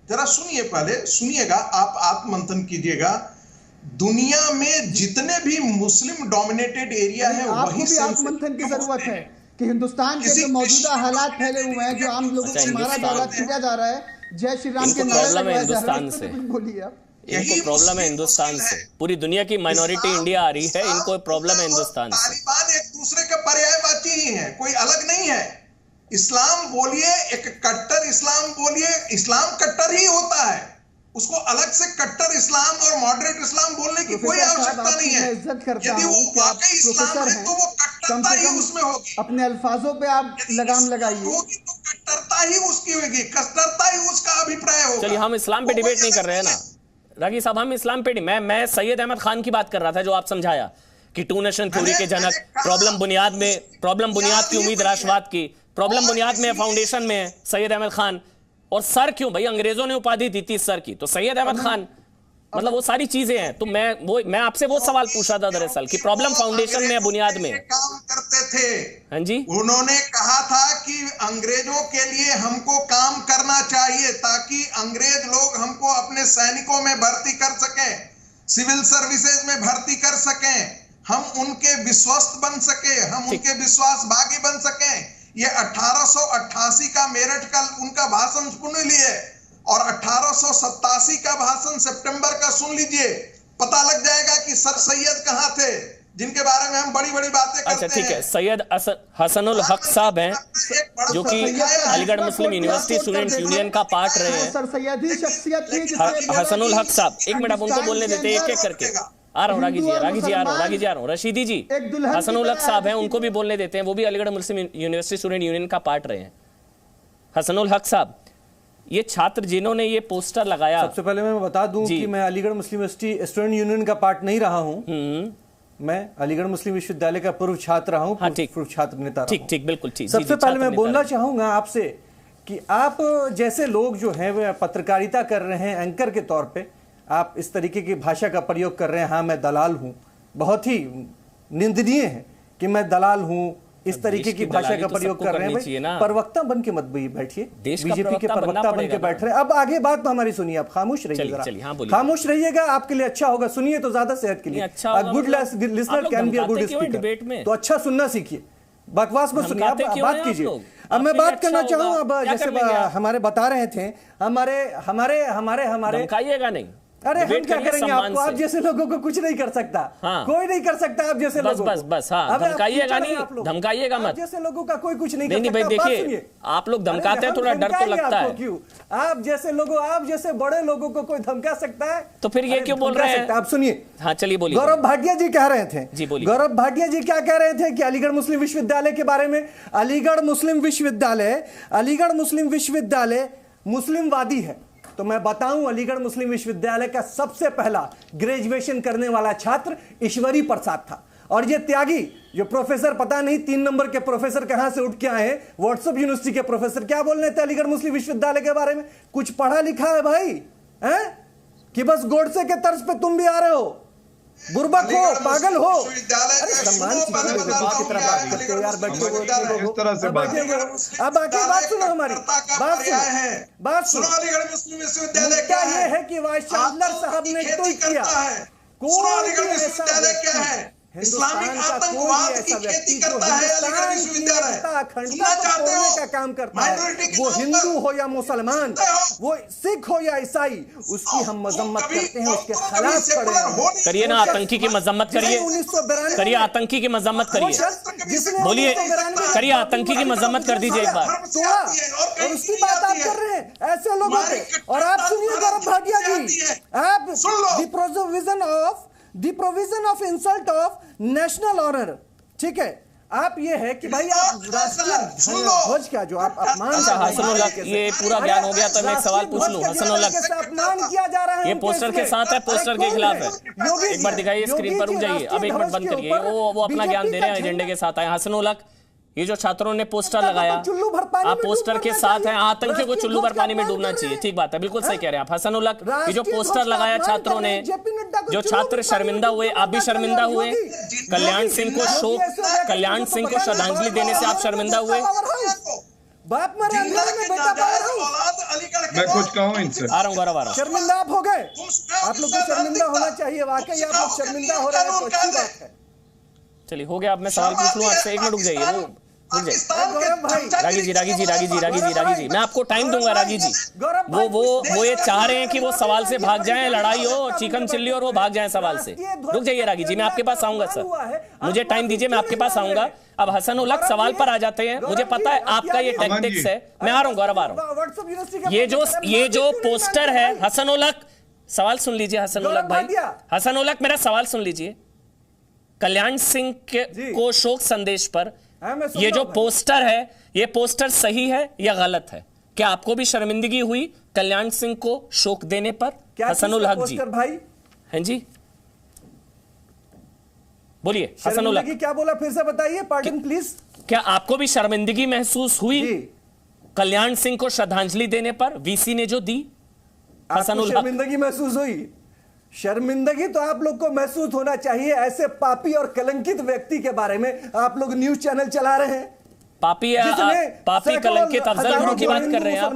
Speaker 4: जरा सुनिए, पहले सुनिएगा, आप आत्ममंथन कीजिएगा। दुनिया में जितने भी मुस्लिम डोमिनेटेड एरिया है,
Speaker 3: वही भी आत्ममंथन की जरूरत है कि हिंदुस्तान के जो मौजूदा हालात फैले हुए हैं, जो आम लोगों को मारा जा रहा है, पीटा जा रहा है, जय श्री राम के नारे
Speaker 1: प्रॉब्लम है हिंदुस्तान से।
Speaker 3: बोलिए आप।
Speaker 1: इनको प्रॉब्लम है हिंदुस्तान से, पूरी दुनिया की माइनॉरिटी इंडिया आ रही है, इनको प्रॉब्लम है हिंदुस्तान से।
Speaker 4: तालिबान एक दूसरे के पर्यायवाची ही है, कोई अलग नहीं है। इस्लाम बोलिए, एक कट्टर इस्लाम बोलिए, इस्लाम कट्टर ही होता है, उसको अलग से कट्टर इस्लाम और मॉडरेट इस्लाम बोलने की कोई आवश्यकता नहीं है। यदि वो वाकई इस्लाम है तो वो कट्टरता ही उसमें होगी।
Speaker 3: अपने अल्फाजों पे आप लगाम लगाइए,
Speaker 4: तो कट्टरता ही उसकी होगी, कट्टरता ही उसका अभिप्राय होगा।
Speaker 1: चलिए, हम इस्लाम पे डिबेट नहीं कर रहे हैं ना रागी साहब, हम इस्लाम पे मैं सैयद अहमद खान की बात कर रहा था, जो आप समझाया कि टू नेशन थ्योरी के जनक। प्रॉब्लम बुनियाद की उम्मीद राष्ट्रवाद की, प्रॉब्लम बुनियाद में फाउंडेशन में है सैयद अहमद खान। और सर क्यों भाई, अंग्रेजों ने उपाधि दी थी सर की, तो सैयद अहमद खान, मतलब वो सारी चीजें हैं। तो मैं आपसे वो सवाल पूछा था दरअसल कि प्रॉब्लम फाउंडेशन में, बुनियाद में
Speaker 4: काम करते थे।
Speaker 1: हाँ जी,
Speaker 4: उन्होंने कहा था कि अंग्रेजों के लिए हमको काम करना चाहिए ताकि अंग्रेज लोग हमको अपने सैनिकों में भर्ती कर सकें, सिविल सर्विसेज में भर्ती कर सकें, हम उनके विश्वस्त बन सके, हम उनके विश्वास भागी बन सकें। ये 1888 का मेरठ का उनका भाषण सुन लिए और 1887 का भाषण सितंबर का सुन लीजिए, पता लग जाएगा कि सर सैयद कहां थे, जिनके बारे में हम बड़ी बड़ी बातें करते हैं।
Speaker 1: अच्छा ठीक है, सैयद हसनुल हक साहब हैं, जो कि अलीगढ़ मुस्लिम यूनिवर्सिटी स्टूडेंट यूनियन का पार्ट रहे हैं।
Speaker 3: सर सैयदी शख्सियत थी
Speaker 1: हसनुल हक साहब, एक मिनट आप उनको बोलने देते हैं एक एक करके। आ रहा हूँ रागी जी आ रहा हूँ रशीदी जी, हसनुल हक साहब हैं, उनको भी बोलने देते हैं, वो भी अलीगढ़ मुस्लिम यूनिवर्सिटी स्टूडेंट यूनियन का पार्ट रहे हैं। हसनुल हक साहब, ये छात्र जिन्होंने ये पोस्टर लगाया,
Speaker 5: सबसे पहले मैं बता दूं कि मैं अलीगढ़ मुस्लिम यूनिवर्सिटी स्टूडेंट यूनियन का पार्ट नहीं रहा हूं। मैं अलीगढ़ मुस्लिम विश्वविद्यालय का पूर्व छात्र रहा हूं, पूर्व छात्र नेता।
Speaker 1: ठीक बिल्कुल ठीक।
Speaker 5: सबसे पहले मैं बोलना चाहूंगा आपसे कि आप जैसे लोग जो हैं वे पत्रकारिता कर रहे हैं, एंकर के तौर पे आप इस तरीके की भाषा का प्रयोग कर रहे हैं, हाँ मैं दलाल हूं, बहुत ही निंदनीय है कि मैं दलाल हूं, इस तरीके की भाषा का प्रयोग कर रहे हैं। भाई प्रवक्ता बन के मत बैठिए, बीजेपी के प्रवक्ता बन के बैठ रहे हैं। अब आगे बात तो हमारी सुनिए, आप खामोश रहिए जरा, खामोश रहिएगा, आपके लिए अच्छा होगा, सुनिए तो ज्यादा सेहत के लिए। Good listener can be a good speaker, तो अच्छा सुनना सीखिए, बकवास मत सुनिए, आप बात कीजिए। अब मैं बात करना चाहूँ, अब जैसे हमारे बता रहे थे, हमारे
Speaker 1: धमकाइएगा नहीं,
Speaker 5: अरे हम
Speaker 1: डिबेट
Speaker 5: क्या
Speaker 1: करिए
Speaker 5: करेंगे
Speaker 1: सम्मान
Speaker 5: आपको? आप
Speaker 1: से।
Speaker 5: जैसे लोगों को कुछ नहीं कर सकता।
Speaker 1: हाँ।
Speaker 5: कोई नहीं कर सकता आप जैसे
Speaker 1: बस
Speaker 5: लोगों
Speaker 1: बस
Speaker 5: को।
Speaker 1: बस, हाँ,
Speaker 5: अबे आप
Speaker 1: धमकाइएगा
Speaker 5: कीचड़
Speaker 1: नहीं,
Speaker 5: हैं आप लोग।
Speaker 1: धमकाइएगा
Speaker 5: आप
Speaker 1: मत।
Speaker 5: जैसे लोगों का कोई कुछ नहीं
Speaker 1: नहीं
Speaker 5: कर
Speaker 1: भाई
Speaker 5: सकता। बात
Speaker 1: देखिए,
Speaker 5: सुनिए।
Speaker 1: आप लोग
Speaker 5: अरे
Speaker 1: धमकाते हैं,
Speaker 5: हम
Speaker 1: थोड़ा डर तो
Speaker 5: धमकाएंगे
Speaker 1: लगता
Speaker 5: आपको
Speaker 1: है।
Speaker 5: क्यों? आप जैसे लोगों, आप जैसे बड़े लोगों को कोई धमका सकता है?
Speaker 1: तो फिर ये
Speaker 5: अरे
Speaker 1: क्यों बोल
Speaker 5: धमका
Speaker 1: रहे हैं?
Speaker 5: सकता है। आप सुनिए,
Speaker 1: हाँ चलिए बोलिए।
Speaker 5: गौरव भाटिया जी कह रहे थे।
Speaker 1: जी बोलिए।
Speaker 5: गौरव भाटिया जी क्या कह रहे थे कि अलीगढ़ मुस्लिम विश्वविद्यालय के बारे में, अलीगढ़ मुस्लिम विश्वविद्यालय मुस्लिमवादी है। तो मैं बताऊं, अलीगढ़ मुस्लिम विश्वविद्यालय का सबसे पहला ग्रेजुएशन करने वाला छात्र ईश्वरी प्रसाद था। और ये त्यागी जो प्रोफेसर, पता नहीं 3 नंबर के प्रोफेसर कहां से उठ के आए हैं, व्हाट्सएप यूनिवर्सिटी के प्रोफेसर, क्या बोल रहे थे अलीगढ़ मुस्लिम विश्वविद्यालय के बारे में? कुछ पढ़ा लिखा है भाई? हैं कि बस गोडसे के तर्ज पे तुम भी आ रहे हो? बुर्बक हो, पागल हो। अरे सम्मान की तरह बात करते हो यार, बैठो
Speaker 2: इस तरह से बात।
Speaker 5: अब आगे बात सुनो, हमारी बात सुनो।
Speaker 4: अलीगढ़ मुस्लिम विश्वविद्यालय
Speaker 5: क्या ये है कि वाइस चांसलर साहब ने ट्वीट किया,
Speaker 4: अलीगढ़ विश्वविद्यालय क्या है? इस्लामिक आतंकवाद की खेती करता है अलीगढ़ विश्वविद्यालय। सुनना चाहते हो?
Speaker 5: का काम करता है, वो हिंदू हो या मुसलमान, वो सिख हो या ईसाई, उसकी हम मजम्मत करते हैं, उसके खिलाफ खड़े हैं।
Speaker 1: करिए ना, आतंकी की मजम्मत करिए,
Speaker 5: 1992
Speaker 1: करिए आतंकी की मजम्मत करिए,
Speaker 5: जिसने
Speaker 1: बोलिए,
Speaker 5: 1992
Speaker 1: करिए आतंकी की मजम्मत कर दीजिए एक बार।
Speaker 5: और उसकी बात आप कर रहे हैं ऐसे लोगों पे। और आप सुनिए गौरव भाटिया जी, आप the provision of insult of national honour, ठीक है? आप ये है कि भाई आप राष्ट्रीय ध्वज का जो आप अपमान,
Speaker 1: अच्छा हसनुल हक, ये पूरा बयान हो गया तो मैं एक सवाल पूछ लूं। हसनुल हक,
Speaker 5: अपमान किया जा रहा है,
Speaker 1: ये पोस्टर के साथ है, पोस्टर के खिलाफ है। एक बार दिखाइए स्क्रीन पर, रुक जाइए, अब एक मिनट बंद करिए। वो अपना ज्ञान दे रहे हैं, एजेंडे के साथ आए। हसनुल हक, ये जो छात्रों ने पोस्टर लगाया, आप पोस्टर के साथ हैं, आतंकियों को चुल्लू भर पानी में डूबना चाहिए। ठीक बात है, बिल्कुल सही कह रहे हैं आप हसनुल हक। ये जो पोस्टर लगाया छात्रों ने, जो छात्र शर्मिंदा हुए, आप भी शर्मिंदा हुए। कल्याण सिंह को श्रद्धांजलि देने से आप शर्मिंदा हुए।
Speaker 5: बाप मरे अंधेरे में बेटा पागल हो।
Speaker 2: मैं कुछ कहूँ इनसे?
Speaker 1: आ रहा हूँ गौरव, आ रहा हूँ।
Speaker 5: शर्मिंदा आप हो गए, आप लोग को शर्मिंदा होना चाहिए। वाकई आप लोग शर्मिंदा हो रहे हैं तो अच्छी बात है।
Speaker 1: चलिए हो गया, अब मैं सवाल पूछ लूं आपसे, एक मिनट रुक जाइए, रुक जाइए। रागी जी, मैं आपको टाइम दूंगा। रागी जी, वो ये चाह रहे हैं कि वो सवाल से भाग जाएं, लड़ाई हो, चिकन चिल्ली, और वो भाग जाएं सवाल से। रुक जाइए रागी जी, मैं आपके पास आऊंगा सर, मुझे टाइम दीजिए, मैं आपके पास आऊंगा। अब हसनुल हक सवाल पर आ जाते हैं, मुझे पता है आपका ये टैक्टिक्स है। मैं आ रहा हूँ गौरव, आ रहा हूँ। ये जो पोस्टर है, हसनुल हक सवाल सुन लीजिए। हसनुल हक भाई, हसनुल हक मेरा सवाल सुन लीजिए। कल्याण सिंह को शोक संदेश पर ये जो पोस्टर है, ये पोस्टर सही है या गलत है? क्या आपको भी शर्मिंदगी हुई कल्याण सिंह को शोक देने पर? हसनुल हक जी
Speaker 5: भाई,
Speaker 1: हैं जी, बोलिए हसनुल हक।
Speaker 5: क्या बोला फिर से बताइए, पार्डन प्लीज।
Speaker 1: क्या आपको भी शर्मिंदगी महसूस हुई कल्याण सिंह को श्रद्धांजलि देने पर, वीसी ने जो दी? हसनुल हक,
Speaker 5: शर्मिंदगी महसूस हुई? शर्मिंदगी तो आप लोग को महसूस होना चाहिए। ऐसे पापी और कलंकित व्यक्ति के बारे में आप लोग न्यूज चैनल चला रहे हैं।
Speaker 1: पापी कलंकित अफजल गुरु की बात कर रहे हैं आप।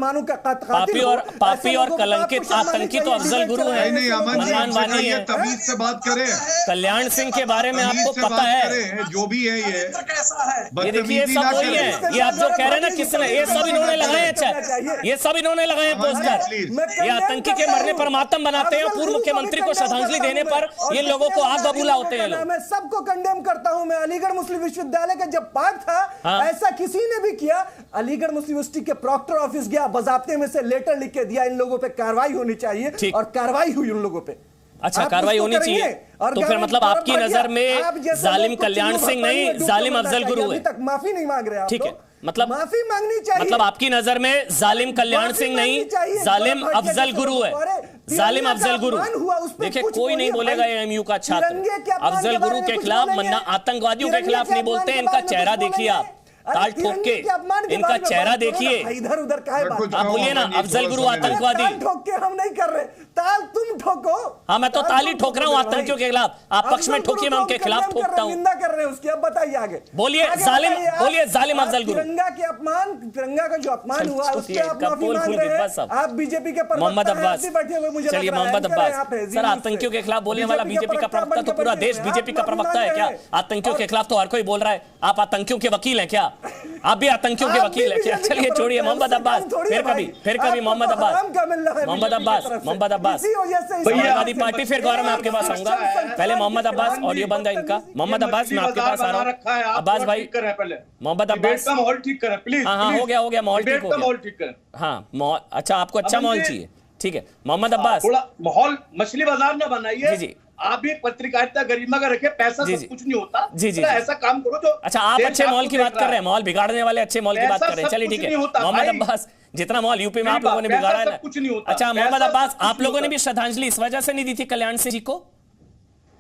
Speaker 1: पापी और कलंकित आतंकी तो अफजल गुरु है, मन्नान वानी है।
Speaker 2: तमीज से बात करें।
Speaker 1: कल्याण सिंह के बारे में आपको पता है जो भी है, ये देखिए सब वही है। ये आप जो कह रहे हैं ना, किसने, ये सब इन्होंने लगाए हैं, ये सब इन्होंने लगाए हैं पोस्टर। ये आतंकी के मरने पर मातम बनाते हैं, पूर्व मुख्यमंत्री को श्रद्धांजलि देने पर ये लोगों को आग बबूला होते हैं।
Speaker 5: मैं सबको कंडेम करता हूं। मैं अलीगढ़ मुस्लिम विश्वविद्यालय का जब पार्ट था, ऐसा किसी ने भी किया। अलीगढ़ मुस्लिम यूनिवर्सिटी के प्रॉक्टर ऑफिस गया, बजाब्ते में से लेटर लिख के दिया, इन लोगों पे कार्रवाई होनी चाहिए, और कार्रवाई हुई उन लोगों पे।
Speaker 1: अच्छा, कार्रवाई होनी चाहिए। तो फिर मतलब आपकी नजर में जालिम कल्याण सिंह नहीं, जालिम अफजल गुरु है।
Speaker 5: तक माफी नहीं मांग रहे आप।
Speaker 1: ठीक है, मतलब
Speaker 5: माफी मांगनी चाहिए।
Speaker 1: मतलब आपकी नजर में जालिम कल्याण सिंह नहीं, जालिम अफजल गुरु है। जालिम अफजल गुरु। देखिए, कोई नहीं बोलेगा एएमयू का छात्र अफजल गुरु के खिलाफ, मन्ना आतंकवादियों के खिलाफ नहीं बोलते। इनका चेहरा देखिए आप, ताल ठोक के इनका चेहरा देखिए।
Speaker 5: इधर उधर का है बात।
Speaker 1: आप बोलिए ना, अफजल गुरु आतंकवादी।
Speaker 5: ताल ठोक के हम नहीं कर रहे, ताल तुम ठोको।
Speaker 1: हाँ, मैं तो ताली ठोक रहा हूँ आतंकियों के खिलाफ। आप पक्ष में ठोकिए, मैं उनके खिलाफ ठोकता हूँ।
Speaker 5: निंदा कर रहे हैं उसकी। अब बताइए आगे।
Speaker 1: बोलिए जालिम अफजल गुरु।
Speaker 5: तिरंगा के अपमान, तिरंगा का जो अपमान हुआ उसके आप माफी मांग रहे हैं। आप बीजेपी के
Speaker 1: मोहम्मद अब्बास बैठे हुए, मुझे चलिए मोहम्मद अब्बास सर, आतंकियों के खिलाफ बोलने वाला बीजेपी का प्रवक्ता तो पूरा देश बीजेपी का प्रवक्ता है क्या? आतंकियों के खिलाफ तो हर कोई बोल रहा है। आप आतंकियों के वकील हैं क्या? आप भी आतंकियों के वकील है क्या? चलिए छोड़िए मोहम्मद अब्बास, फिर कभी मोहम्मद अब्बास, समाजवादी पार्टी। फिर गौरव मैं आपके पास आऊंगा, पहले मोहम्मद अब्बास, ऑडियो बंद है इनका। मोहम्मद अब्बास मैं आपके पास आ रहा हूँ। अब्बास भाई, मोहम्मद अब्बास,
Speaker 6: माहौल ठीक करें प्लीज।
Speaker 1: हाँ हो गया माहौल ठीक हो
Speaker 6: माहौल ठीक करें।
Speaker 1: हाँ अच्छा, आपको अच्छा माहौल चाहिए, ठीक है। मोहम्मद अब्बास,
Speaker 6: थोड़ा माहौल मछली बाजार ना बनाइए।
Speaker 1: जी
Speaker 6: आप भी पत्रकारिता गरिमा का रखे, पैसा सब कुछ नहीं होता।
Speaker 1: जी
Speaker 6: ऐसा काम करो जो
Speaker 1: अच्छा, आप अच्छे माहौल की बात कर रहे हैं, माहौल बिगाड़ने वाले अच्छे माहौल की बात कर रहे हैं। चलिए ठीक है मोहम्मद अब्बास, जितना माहौल यूपी में आप लोगों ने बिगाड़ा है ना,
Speaker 6: कुछ नहीं होता।
Speaker 1: अच्छा मोहम्मद अब्बास, आप लोगों ने भी श्रद्धांजलि इस वजह से नहीं दी थी कल्याण सिंह जी को?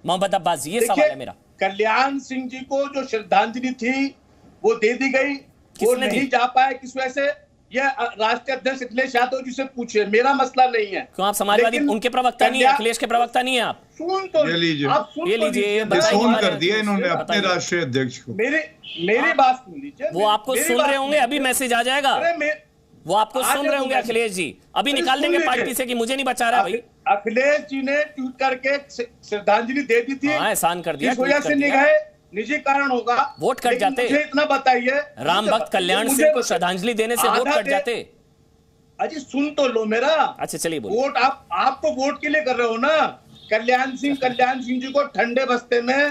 Speaker 1: मोहम्मद अब्बास, ये सवाल है मेरा।
Speaker 6: कल्याण सिंह जी को जो श्रद्धांजलि थी वो दे दी गई, वो नहीं जा पाए किस वजह से, यह राष्ट्रीय अध्यक्ष अखिलेश यादव जी से पूछे, मेरा मसला नहीं है।
Speaker 1: क्यों आप समाजवादी उनके प्रवक्ता नहीं है, अखिलेश के प्रवक्ता नहीं है आप?
Speaker 6: सुन तो
Speaker 2: ये लीजिए,
Speaker 1: ये लीजिए,
Speaker 2: फोन कर दिया इन्होंने अपने राष्ट्रीय अध्यक्ष को।
Speaker 6: मेरी बात सुन लीजिए।
Speaker 1: वो आपको सुन रहे होंगे, अभी मैसेज आ जाएगा, वो आपको सुन रहे होंगे अखिलेश जी, अभी निकाल देंगे पार्टी से कि मुझे नहीं बचा रहा भाई।
Speaker 6: अखिलेश जी ने ट्वीट करके श्रद्धांजलि दे दी थी,
Speaker 1: एहसान कर दिया,
Speaker 6: इस वजह से नहीं गए, निजी कारण होगा,
Speaker 1: वोट कट जाते।
Speaker 6: मुझे इतना बताइए,
Speaker 1: राम भक्त कल्याण सिंह को श्रद्धांजलि देने से वोट कट जाते।
Speaker 6: अजी सुन तो लो मेरा।
Speaker 1: अच्छा चलिए बोलिए।
Speaker 6: वोट आप तो वोट के लिए कर रहे हो ना। कल्याण सिंह जी को ठंडे बस्ते में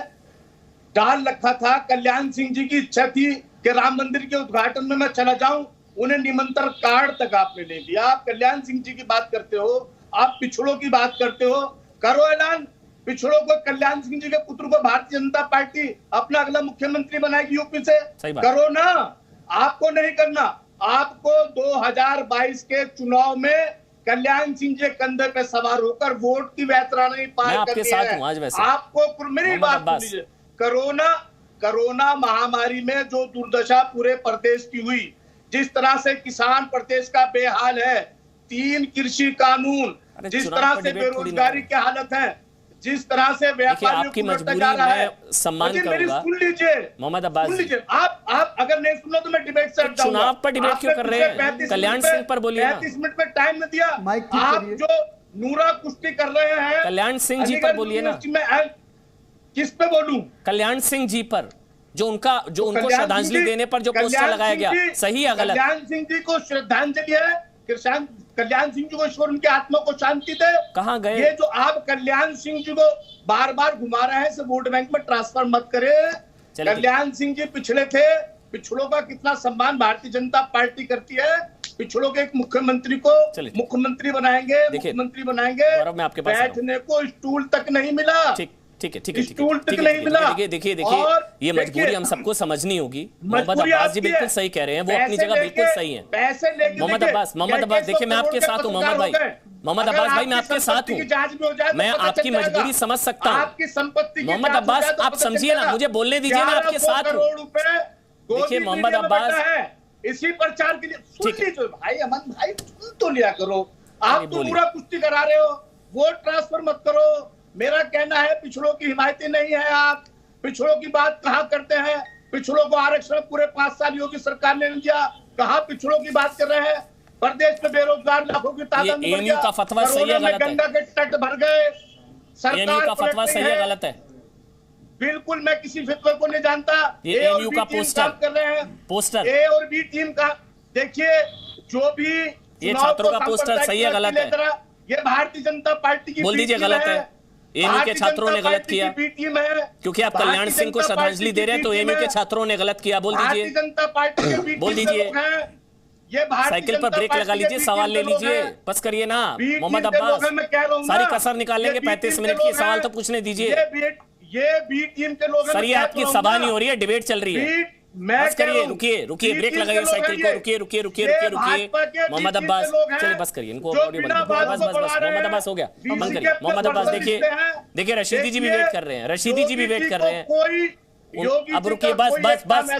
Speaker 6: डाल रखा था। कल्याण सिंह जी की इच्छा थी कि राम मंदिर के उद्घाटन में मैं चला जाऊं, उन्हें निमंत्रण कार्ड तक आपने ले दिया। आप कल्याण सिंह जी की बात करते हो, आप पिछड़ों की बात करते हो, करो ऐलान पिछड़ों को। कल्याण सिंह जी के पुत्र को भारतीय जनता पार्टी अपना अगला मुख्यमंत्री बनाएगी यूपी से, करो ना। आपको नहीं करना, आपको 2022 के चुनाव में कल्याण सिंह जी कंधे पे सवार होकर वोट की वैतरणी पार करनी है। आपको मेरी बात सुनिए, कोरोना महामारी में जो दुर्दशा पूरे प्रदेश की हुई, जिस तरह से किसान प्रदेश का बेहाल है, 3 कृषि कानून, जिस तरह से बेरोजगारी की हालत है, जिस तरह से व्यापारियों
Speaker 1: आपकी मजबूरी मैं सम्मान करूंगा।
Speaker 6: सुन लीजिए
Speaker 1: मोहम्मद अब्बास,
Speaker 6: सुन लीजिए। आप अगर नहीं सुनो तो मैं डिबेट से हट जाऊंगा।
Speaker 1: चुनाव पर डिबेट क्यों कर रहे हैं? कल्याण सिंह पर बोलिए ना।
Speaker 6: 35 मिनट में टाइम न दिया। आप जो नूरा कुश्ती कर रहे हैं
Speaker 1: कल्याण सिंह जी पर बोलिए ना।
Speaker 6: किस पे बोलूं?
Speaker 1: कल्याण सिंह जी पर, जो उनको श्रद्धांजलि देने पर जो पोस्टर लगाया गया, सही है गलत?
Speaker 6: कल्याण सिंह जी को श्रद्धांजलि है, कल्याण सिंह जी को ईश्वर उनके आत्मा को शांति दे।
Speaker 1: कहां गए?
Speaker 6: ये जो आप कल्याण सिंह जी को बार बार घुमा रहे हैं, इसे वोट बैंक में ट्रांसफर मत करे। कल्याण सिंह जी पिछड़े थे, पिछड़ों का कितना सम्मान भारतीय जनता पार्टी करती है। पिछड़ों के एक मुख्यमंत्री को मुख्यमंत्री बनाएंगे, मुख्यमंत्री बनाएंगे, बैठने को स्टूल तक नहीं मिला।
Speaker 1: ठीक है,
Speaker 6: स्टूल तक नहीं मिला।
Speaker 1: देखिए ये मजबूरी हम सबको समझनी होगी। मोहम्मद अब्बास जी बिल्कुल सही कह रहे हैं, वो अपनी जगह बिल्कुल सही है। मोहम्मद अब्बास देखिए मैं आपके साथ हूँ। मोहम्मद अब्बास भाई मैं आपके साथ हूँ, मैं आपकी मजबूरी समझ सकता हूँ।
Speaker 6: आपकी संपत्ति
Speaker 1: मोहम्मद अब्बास आप समझिए ना, मुझे बोलने दीजिए, मैं आपके साथ हूँ। देखिए मोहम्मद अब्बास,
Speaker 6: इसी प्रचार के लिए सुन लीजिए भाई, अमन भाई सुन तो लिया करो। आप तो पूरा कुश्ती करा रहे हो, वोट ट्रांसफर मत करो। मेरा कहना है पिछड़ों की हिमायती नहीं है आप। पिछड़ों की बात कहाँ करते हैं? पिछड़ों को आरक्षण पूरे 5 साल योगी सरकार ने दिया, कहाँ पिछड़ों की बात कर रहे हैं? प्रदेश में बेरोजगार लाखों की तादाद बढ़ गया,
Speaker 1: का फतवा सही है गलत है?
Speaker 6: गंगा के तट भर गए।
Speaker 1: सरकार का फतवा सही है गलत है?
Speaker 6: बिल्कुल मैं किसी फतवे को नहीं जानता।
Speaker 1: ये एएनयू का पोस्टर
Speaker 6: कर रहे हैं,
Speaker 1: पोस्टर
Speaker 6: ए और बी टीम का। देखिए जो भी
Speaker 1: ये छात्रों का पोस्टर सही है गलत है?
Speaker 6: ये भारतीय जनता पार्टी की
Speaker 1: बोल दीजिए गलत है। एएनयू के छात्रों ने गलत किया क्योंकि आप कल्याण सिंह को श्रद्धांजलि दे रहे हैं, तो एएनयू के छात्रों ने गलत किया। बोल दीजिए,
Speaker 6: जनता पार्टी
Speaker 1: बोल दीजिए।
Speaker 6: ये
Speaker 1: साइकिल पर ब्रेक लगा लीजिए, सवाल ले लीजिए, बस करिए ना। मोहम्मद अब्बास सारी कसर निकाल लेंगे, 35 मिनट की सवाल तो पूछने दीजिए।
Speaker 6: ये बी टीम के लोग,
Speaker 1: सर ये आपकी सभा नहीं हो रही है, डिबेट चल रही है। बस करिए, रुकिए, ब्रेक लगाइए साइकिल को, रुकिए। मोहम्मद अब्बास चलिए बस करिए, इनको बस मोहम्मद अब्बास हो गया, बंद करिए। मोहम्मद अब्बास देखिए रशीदी जी भी वेट कर रहे हैं, अब रुकिए, बस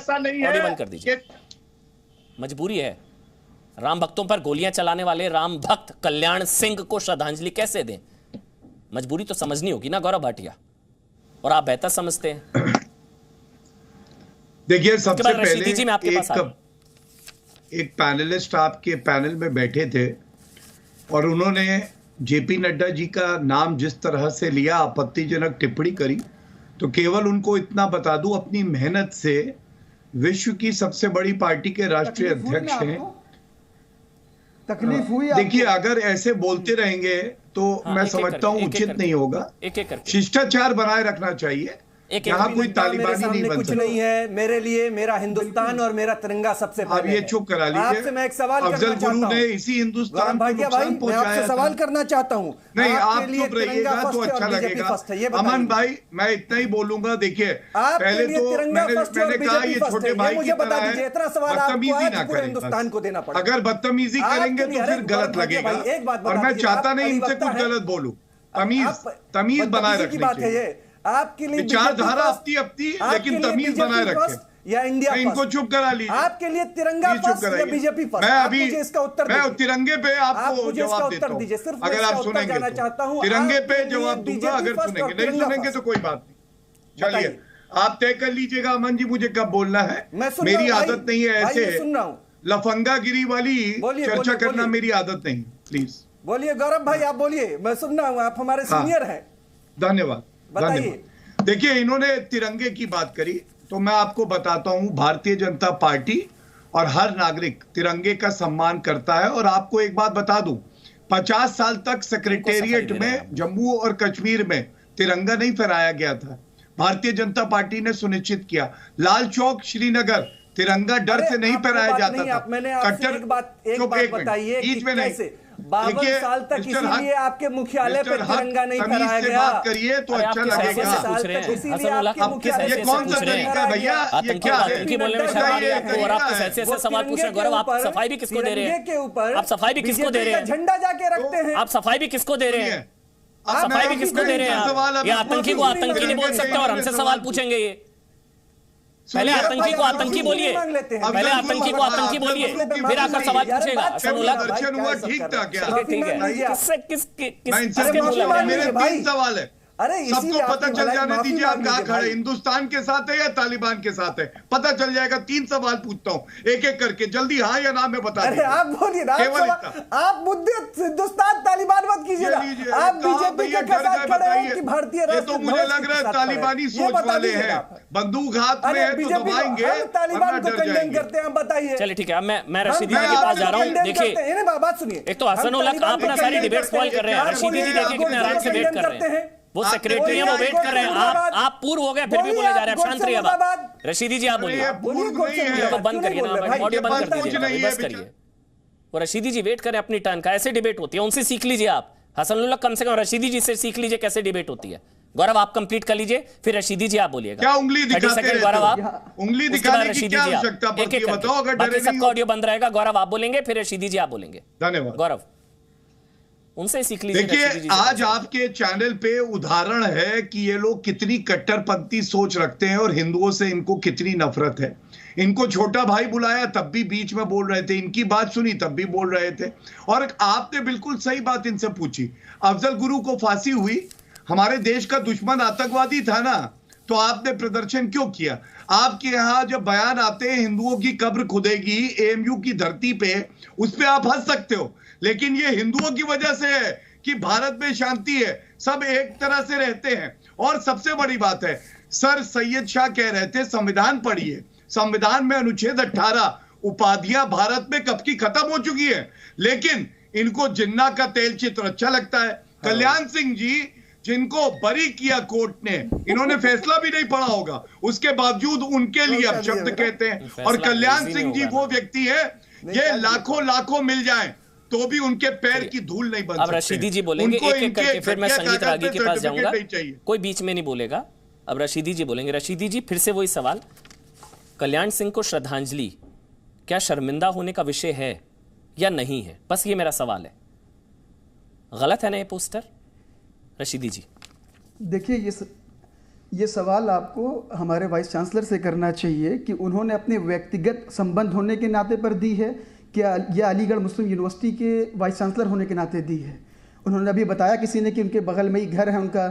Speaker 1: ऑडियो बंद कर दीजिए। मजबूरी है, राम भक्तों पर गोलियां चलाने वाले राम भक्त कल्याण सिंह को श्रद्धांजलि कैसे दें? मजबूरी तो समझनी होगी ना गौरव भाटिया, और आप बेहतर समझते हैं।
Speaker 2: देखिए सबसे पहले एक पैनलिस्ट आपके पैनल में बैठे थे और उन्होंने जेपी नड्डा जी का नाम जिस तरह से लिया, आपत्तिजनक टिप्पणी करी, तो केवल उनको इतना बता दूं, अपनी मेहनत से विश्व की सबसे बड़ी पार्टी के राष्ट्रीय
Speaker 3: तकलीफ हुई
Speaker 2: अध्यक्ष
Speaker 3: ना
Speaker 2: हैं।
Speaker 3: आपको? तकलीफ हुई
Speaker 2: देखिए,
Speaker 3: आपको?
Speaker 2: अगर ऐसे बोलते रहेंगे तो
Speaker 1: हाँ,
Speaker 2: मैं
Speaker 1: एक-एक
Speaker 2: समझता
Speaker 1: करके,
Speaker 2: हूं
Speaker 1: एक-एक
Speaker 2: उचित
Speaker 1: करके।
Speaker 2: नहीं होगा।
Speaker 1: एक एक करके
Speaker 2: शिष्टाचार बनाए रखना चाहिए।
Speaker 1: एक
Speaker 2: यहाँ
Speaker 1: एक
Speaker 2: कोई
Speaker 5: मेरे
Speaker 2: तालिबानी
Speaker 5: सामने
Speaker 2: नहीं बन
Speaker 5: कुछ
Speaker 2: सकता।
Speaker 5: नहीं है। मेरे लिए मेरा हिंदुस्तान और मेरा तिरंगा सबसे
Speaker 2: आप
Speaker 5: पहले
Speaker 2: ये
Speaker 5: है।
Speaker 2: चुप करा लीजिए।
Speaker 5: आपसे मैं एक सवाल करना
Speaker 2: अफजल
Speaker 5: चाहता
Speaker 2: गुरु
Speaker 5: हूं।
Speaker 2: ने इसी हिंदुस्तान
Speaker 5: गौरव
Speaker 2: को
Speaker 5: भाटिया भाई,
Speaker 2: नुकसान
Speaker 5: मैं आपसे
Speaker 2: पहुंचाया
Speaker 5: सवाल
Speaker 2: था।
Speaker 5: करना चाहता हूं।
Speaker 2: नहीं,
Speaker 5: आपके
Speaker 2: आप
Speaker 5: लिए
Speaker 2: चुप रहिएगा
Speaker 5: तिरंगा
Speaker 2: तो
Speaker 5: फर्स्ट है
Speaker 2: अच्छा
Speaker 5: और बीजेपी
Speaker 2: लगेगा।
Speaker 5: फर्स्ट है, ये बताइए।
Speaker 2: अमन भाई, मैं इतना ही बोलूंगा। देखिए,
Speaker 5: आपके
Speaker 2: पहले
Speaker 5: लिए
Speaker 2: तो
Speaker 5: तिरंगा
Speaker 2: मैंने
Speaker 5: फर्स्ट है और
Speaker 2: कहा
Speaker 5: बीजेपी
Speaker 2: ये
Speaker 5: फर्स्ट
Speaker 2: छोटे
Speaker 5: है,
Speaker 2: भाई
Speaker 5: ये
Speaker 2: की
Speaker 5: मुझे बता
Speaker 2: तरह
Speaker 5: दीजिए।
Speaker 2: है,
Speaker 5: इतना सवाल
Speaker 2: बदतमीजी
Speaker 5: आपको
Speaker 2: ना
Speaker 5: आज पूरे
Speaker 2: करें।
Speaker 5: हिंदुस्तान को देना पड़ेगा।
Speaker 2: अगर बदतमीजी
Speaker 5: आपके
Speaker 2: करेंगे
Speaker 5: लिए,
Speaker 2: तो
Speaker 5: अरे
Speaker 2: फिर
Speaker 5: गौरव
Speaker 2: गलत
Speaker 5: भाटिया
Speaker 2: लगेगा।
Speaker 5: भाई, एक बात बता
Speaker 2: और मैं
Speaker 5: दीजिए,
Speaker 2: चाहता
Speaker 5: आप
Speaker 2: नहीं इनसे
Speaker 5: अधिवक्ता
Speaker 2: कुछ
Speaker 5: हैं।
Speaker 2: गलत बोलूं। तमीज
Speaker 5: बदतमीजी
Speaker 2: बनाए
Speaker 5: की
Speaker 2: रखनी
Speaker 5: बात है
Speaker 2: चाहिए।
Speaker 5: ये। आपके लिए
Speaker 2: विचारधारा
Speaker 5: बीजेपी
Speaker 2: अपनी
Speaker 5: फर्स्ट,
Speaker 2: लेकिन
Speaker 5: आपके लिए
Speaker 2: तमीज
Speaker 5: बीजेपी
Speaker 2: बनाए रखें।
Speaker 5: फर्स्ट या इंडिया
Speaker 2: नहीं, इनको
Speaker 5: फर्स्ट?
Speaker 2: चुप करा लीजिए।
Speaker 5: आपके लिए तिरंगा
Speaker 2: प्लीज चुप
Speaker 5: फर्स्ट या
Speaker 2: कराइए।
Speaker 5: BJP first?
Speaker 2: मैं
Speaker 5: आप
Speaker 2: अभी
Speaker 5: मुझे इसका उत्तर
Speaker 2: मैं
Speaker 5: दीजिए।
Speaker 2: तिरंगे पे
Speaker 5: आप
Speaker 2: आपको
Speaker 5: मुझे इसका
Speaker 2: जवाब
Speaker 5: उत्तर
Speaker 2: देता हूं।
Speaker 5: दीजिए। सिर्फ मैं
Speaker 2: अगर
Speaker 5: इसका
Speaker 2: आप
Speaker 5: उत्तर
Speaker 2: सुनेंगे
Speaker 5: जानना
Speaker 2: तो
Speaker 5: चाहता हूं।
Speaker 2: तिरंगे
Speaker 5: आपके
Speaker 2: पे
Speaker 5: लिए
Speaker 2: जवाब दूंगा
Speaker 5: बीजेपी
Speaker 2: अगर
Speaker 5: फर्स्ट और
Speaker 2: सुनेंगे। नहीं
Speaker 5: तिरंगा
Speaker 2: सुनेंगे
Speaker 5: फर्स्ट?
Speaker 2: तो कोई बात नहीं। चलिए,
Speaker 5: बताइए।
Speaker 2: आप तय कर लीजिएगा अमन जी मुझे कब बोलना है।
Speaker 5: मैं सुन रहा
Speaker 2: मेरी
Speaker 5: हूं भाई।
Speaker 2: आदत नहीं है
Speaker 5: भाई,
Speaker 2: ऐसे
Speaker 5: मैं सुन रहा हूं।
Speaker 2: लफंगागिरी वाली
Speaker 5: बोलिए,
Speaker 2: चर्चा
Speaker 5: बोलिए,
Speaker 2: करना
Speaker 5: बोलिए।
Speaker 2: मेरी आदत नहीं। प्लीज
Speaker 5: बोलिए गौरव भाई, आप बोलिए, मैं सुन रहा हूं। आप हमारे
Speaker 2: हाँ।
Speaker 5: सीनियर हैं।
Speaker 2: धन्यवाद।
Speaker 5: बताइए।
Speaker 2: धन्यवाद। देखिए, इन्होंने तिरंगे की बात करी तो मैं आपको बताता हूं, भारतीय जनता पार्टी और हर नागरिक तिरंगे का सम्मान करता है। और आपको एक बात बता दूं, 50 साल तक सेक्रेटेरिएट में जम्मू और कश्मीर में तिरंगा नहीं फहराया गया था। भारतीय जनता पार्टी ने सुनिश्चित किया। लाल चौक श्रीनगर तिरंगा डर से नहीं फहराया जाता था।
Speaker 5: मैंने आपसे एक बात बताइए कि कैसे 52 साल तक इसीलिए आपके मुख्यालय पे तिरंगा नहीं फहराया गया।
Speaker 2: बात करिए तो अच्छा लगेगा। ये कौन सा तरीका है भैया? ये क्या है?
Speaker 1: आतंकी बोलने में शर्म आ रही है आपको और आप ऐसे ऐसे सवाल पूछ रहे हैं। गौरव, आप सफाई भी किसको दे रहे हैं?
Speaker 5: के ऊपर
Speaker 1: आप सफाई भी किसको दे रहे हैं?
Speaker 5: झंडा जाके रखते हैं।
Speaker 1: आप सफाई भी किसको दे रहे हैं? आप सफाई भी किसको दे रहे हैं?
Speaker 2: सवाल
Speaker 1: ये आतंकी को आतंकी नहीं बोल सकते और हमसे सवाल पूछेंगे ये। पहले आतंकी को आतंकी बोलिए, पहले आतंकी को आतंकी बोलिए, फिर आकर सवाल पूछेगा।
Speaker 2: दर्शन हुआ ठीक था क्या?
Speaker 1: ठीक है, किससे
Speaker 2: किसके मेरे 3 सवाल है।
Speaker 5: अरे
Speaker 2: सबको पता चल जाने दीजिए आप कहाँ खड़े, हिंदुस्तान के साथ है या तालिबान के साथ है, पता चल जाएगा। 3 सवाल पूछता हूँ एक एक करके, जल्दी हाँ या ना में बता दीजिए।
Speaker 5: आप बोलिए ना, आप मुद्दे हिंदुस्तान तालिबान मत कीजिए। आप बीजेपी के साथ खड़े हैं कि भारतीय
Speaker 2: ये तो मुझे लग रहा है तालिबानी सोच वाले हैं। बंदूक हाथ में है तो दबाएंगे,
Speaker 5: तालिबान को कंडेम करते हैं। बताइए।
Speaker 1: चलिए ठीक है, अब मैं रशीदी जी के पास जा रहा हूँ। देखिए,
Speaker 5: बात सुनिए।
Speaker 1: एक तो हसन उल हक आप अपना सारी डिबेट स्पॉइल कर रहे हैं। रशीदी जी देखिए कितने आराम से वेट कर रहे हैं। वो सेक्रेटरी है, वो वेट कर रहे हैं। आप पूर्व हो गए फिर भी बोले जा रहे हैं। आप शांत रहिए। अब रशीदी जी आप बोलिए। तो बंद करिए ना, ऑडियो बंद कर दीजिए, बस करिए। वो रशीदी जी वेट करें अपनी टर्न का। ऐसे डिबेट होती है, उनसे सीख लीजिए आप। हसन उल हक कम से कम रशीदी जी से सीख लीजिए कैसे डिबेट होती है। गौरव आप कंप्लीट कर लीजिए, फिर रशीदी जी आप बोलिएगा।
Speaker 2: क्या उंगली दिखाते रहते हो?
Speaker 1: गौरव आप
Speaker 2: उंगली दिखाने की क्या आवश्यकता पड़ती है बताओ। अगर
Speaker 1: बाकी सबका ऑडियो बंद रहेगा, गौरव आप बोलेंगे, फिर रशीदी जी आप बोलेंगे।
Speaker 2: धन्यवाद।
Speaker 1: गौरव उनसे सीख लीजिए।
Speaker 2: देखिए, आज आपके चैनल पे उदाहरण है कि ये लोग कितनी कट्टरपंथी सोच रखते हैं और हिंदुओं से इनको कितनी नफरत है। इनको छोटा भाई बुलाया तब भी बीच में बोल रहे थे, इनकी बात सुनी तब भी बोल रहे थे। और आपने बिल्कुल सही बात इनसे पूछी। अफजल गुरु को फांसी हुई, हमारे देश का दुश्मन आतंकवादी था ना, तो आपने प्रदर्शन क्यों किया? आपके यहां जब बयान आते हैं हिंदुओं की कब्र खुदेगी एएमयू की धरती पे, उस पे आप हंस सकते हो, लेकिन ये हिंदुओं की वजह से है कि भारत में शांति है, सब एक तरह से रहते हैं। और सबसे बड़ी बात है, सर सैयद शाह कह रहे थे संविधान पढ़िए। संविधान में अनुच्छेद 18 उपाधियां भारत में कब की खत्म हो चुकी है, लेकिन इनको जिन्ना का तेल चित्र अच्छा लगता है। कल्याण सिंह जी जिनको बरी किया कोर्ट ने, इन्होंने फैसला भी नहीं पढ़ा होगा, उसके बावजूद उनके लिए अब शब्द कहते हैं। और कल्याण सिंह जी वो व्यक्ति है, ये लाखों मिल जाएं तो भी उनके पैर की धूल नहीं बन सकते।
Speaker 1: अब रशीदी जी बोलेंगे एक एक करके, फिर मैं संगीत रागी के पास जाऊंगा, कोई बीच में नहीं बोलेगा। अब रशीदी जी बोलेंगे। रशीदी जी फिर से वही सवाल, कल्याण सिंह को श्रद्धांजलि क्या शर्मिंदा होने का विषय है या नहीं है? बस ये मेरा सवाल है। गलत है ना ये पोस्टर? रशीदी जी
Speaker 3: देखिए, ये सवाल आपको हमारे वाइस चांसलर से करना चाहिए कि उन्होंने अपने व्यक्तिगत संबंध होने के नाते पर दी है, क्या यह अलीगढ़ मुस्लिम यूनिवर्सिटी के वाइस चांसलर होने के नाते दी है? उन्होंने अभी बताया किसी ने कि उनके बगल में ही घर है उनका,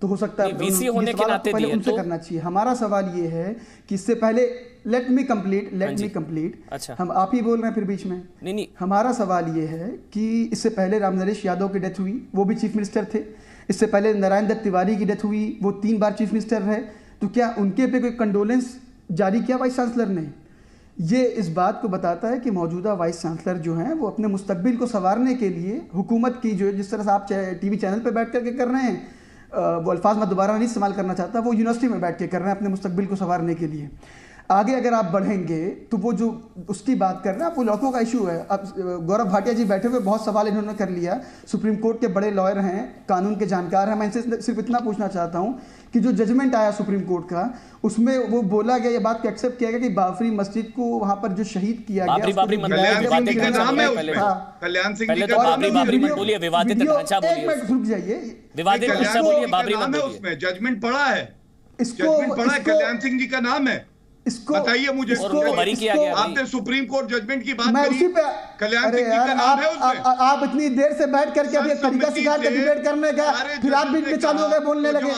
Speaker 3: तो हो सकता है
Speaker 1: वीसी होने के नाते
Speaker 3: पहले
Speaker 1: दी है,
Speaker 3: उनसे
Speaker 1: तो
Speaker 3: करना चाहिए। हमारा सवाल ये है कि इससे पहले लेट मी कंप्लीट।
Speaker 1: अच्छा,
Speaker 3: हम आप ही बोल रहे हैं फिर बीच में।
Speaker 1: नहीं।
Speaker 3: हमारा सवाल ये है कि इससे पहले रामनरेश यादव की डेथ हुई, वो भी चीफ मिनिस्टर थे। इससे पहले नारायण दत्त तिवारी की डेथ हुई, वो 3 बार चीफ मिनिस्टर रहे। तो क्या उनके पे कोई कंडोलेंस जारी किया वाइस चांसलर ने। ये इस बात को बताता है कि मौजूदा वाइस चांसलर जो हैं वो अपने मुस्तकबिल को संवारने के लिए हुकूमत की जो जिस तरह से आप टीवी चैनल पे बैठ करके कर रहे हैं, वो अल्फाज मैं दोबारा नहीं इस्तेमाल करना चाहता, वो यूनिवर्सिटी में बैठ के कर रहे हैं अपने मुस्तकबिल को संवारने के लिए। आगे अगर आप बढ़ेंगे तो वो जो उसकी बात कर रहे हैं, वो लड़कों का इशू है। अब गौरव भाटिया जी बैठे हुए बहुत सवाल इन्होंने कर लिया, सुप्रीम कोर्ट के बड़े लॉयर हैं, कानून के जानकार हैं। मैं इनसे सिर्फ इतना पूछना चाहता हूं कि जो जजमेंट आया सुप्रीम कोर्ट का, उसमें वो बोला गया, ये बात को एक्सेप्ट किया गया कि बाबरी मस्जिद को वहां पर जो शहीद किया गया, रुक जाइए,
Speaker 2: जजमेंट पड़ा है,
Speaker 3: इसको
Speaker 2: कल्याण सिंह जी का नाम है,
Speaker 3: इसको
Speaker 2: बताइए मुझे,
Speaker 1: बरी किया गया।
Speaker 2: आपने सुप्रीम कोर्ट जजमेंट की बात
Speaker 3: मैं
Speaker 2: करी,
Speaker 3: उसी पे
Speaker 2: कल्याण सिंह जी का नाम है उसमें।
Speaker 3: आप इतनी देर से बैठ करके अभी तरीका सिखा के डिबेट करने का, फिर आप बीच में चालू हो गए बोलने लगे।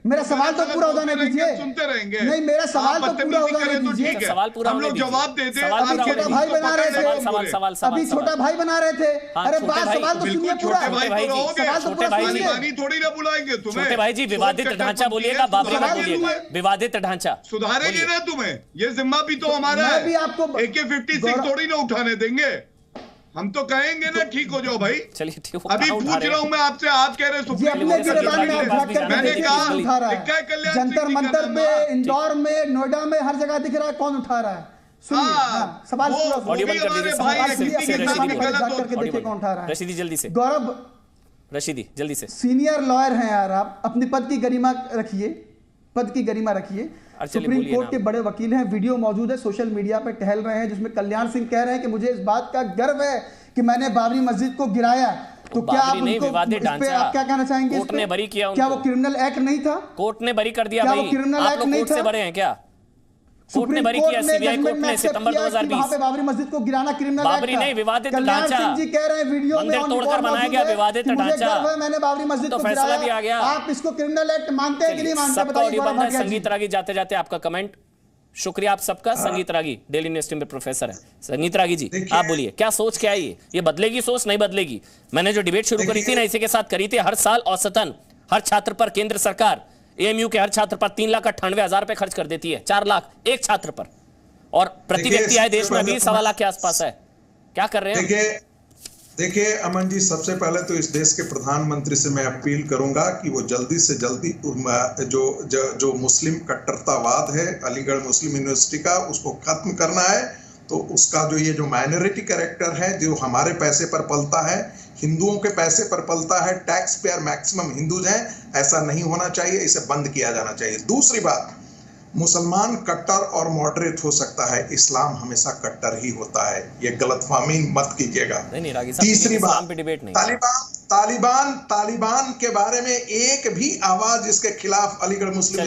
Speaker 3: मेरा सवाल तो पूरा हो जाने दीजिए,
Speaker 2: सुनते रहेंगे।
Speaker 3: नहीं, मेरा सवाल तो पूरा हो जाने दीजिए।
Speaker 1: सवाल पूरा,
Speaker 2: हम लोग जवाब देते,
Speaker 3: अभी छोटा भाई बना रहे थे, अभी छोटा भाई बना रहे थे। अरे बात सवाल तो सुनिए पूरा, सवाल तो पूरा सुनिए।
Speaker 2: थोड़ी ना बुलाएंगे तुम्हें।
Speaker 1: छोटे भाई जी विवादित ढांचा बोलिएगा, बाबरी मत बोलिएगा, विवादित ढांचा
Speaker 2: सुधारेंगे ना तुम्हें, ये जिम्मा भी तो हमारा है।
Speaker 3: भी आपको
Speaker 2: AK-56 थोड़ी ना उठाने देंगे, हम तो कहेंगे ना ठीक हो जाओ भाई।
Speaker 1: चलिए ठीक,
Speaker 2: अभी पूछ रहा हूं मैं आपसे, आप कह रहे
Speaker 3: जंतर मंतर पे, इंदौर में, नोएडा में, हर जगह दिख रहा है, कौन उठा रहा है? सुनिए सवाल देखिए कौन उठा रहा है।
Speaker 1: रशीदी जल्दी से,
Speaker 3: गौरव
Speaker 1: रशीदी जल्दी से,
Speaker 3: सीनियर लॉयर हैं यार आप, अपनी पद की गरिमा रखिए, पद की गरिमा रखिए। सुप्रीम कोर्ट के बड़े वकील हैं, वीडियो मौजूद है, सोशल मीडिया पे टहल रहे हैं, जिसमें कल्याण सिंह कह रहे हैं कि मुझे इस बात का गर्व है कि मैंने बाबरी मस्जिद को गिराया। तो क्या आप उनको इस पे आप क्या कहना चाहेंगे?
Speaker 1: कोर्ट ने बरी किया,
Speaker 3: क्या वो क्रिमिनल एक्ट नहीं था?
Speaker 1: कोर्ट ने बरी कर दिया
Speaker 3: क्या
Speaker 1: भाई,
Speaker 3: वो क्रिमिनल एक्ट नहीं था?
Speaker 1: बरे हैं क्या? कोर्ट ने बरी किया, सीबीआई कोर्ट ने सितंबर 2020
Speaker 3: बाबरी मस्जिद को गिराना क्रिमिनल
Speaker 1: बाबरी नहीं, विवादित ढांचा।
Speaker 3: जी कह रहे हैं वीडियो में
Speaker 1: मंदिर तोड़कर बनाया गया विवादित ढांचा,
Speaker 3: मैंने बाबरी मस्जिद
Speaker 1: तो
Speaker 3: को
Speaker 1: फैसला भी आ गया।
Speaker 3: आप इसको क्रिमिनल एक्ट मानते हैं कि नहीं मानते? बताइए।
Speaker 1: संगीत रागी जाते जाते आपका कमेंट, शुक्रिया आप सबका। संगीत रागी दिल्ली यूनिवर्सिटी में प्रोफेसर है। संगीत रागी जी आप बोलिए, क्या सोच क्या है ये बदलेगी सोच? नहीं बदलेगी। मैंने जो डिबेट शुरू करी थी ना, इसी के साथ करी थी। हर साल औसतन हर छात्र पर केंद्र सरकार AMU के हर छात्र पर 3,98,000 रुपए खर्च कर देती है, 4 लाख एक छात्र पर, और प्रति व्यक्ति आए देश में अभी 1.25 लाख के आसपास है। क्या कर रहे हैं?
Speaker 4: देखिए अमन जी, सबसे पहले तो इस देश के प्रधानमंत्री से मैं अपील करूंगा कि वो जल्दी से जल्दी जो मुस्लिम कट्टरतावाद है अलीगढ़ मुस्लिम यूनिवर्सिटी का, उसको खत्म करना है। तो उसका जो माइनॉरिटी कैरेक्टर है, जो हमारे पैसे पर पलता है, हिंदुओं के पैसे पर पलता है, टैक्स पेयर मैक्सिमम हिंदूज हैं, ऐसा नहीं होना चाहिए, इसे बंद किया जाना चाहिए। दूसरी बात, मुसलमान कट्टर और मॉडरेट हो सकता है, इस्लाम हमेशा कट्टर ही होता है, ये गलतफहमी मत कीजिएगा। तीसरी बात, तालिबान के बारे में एक भी आवाज इसके खिलाफ अलीगढ़ मुस्लिम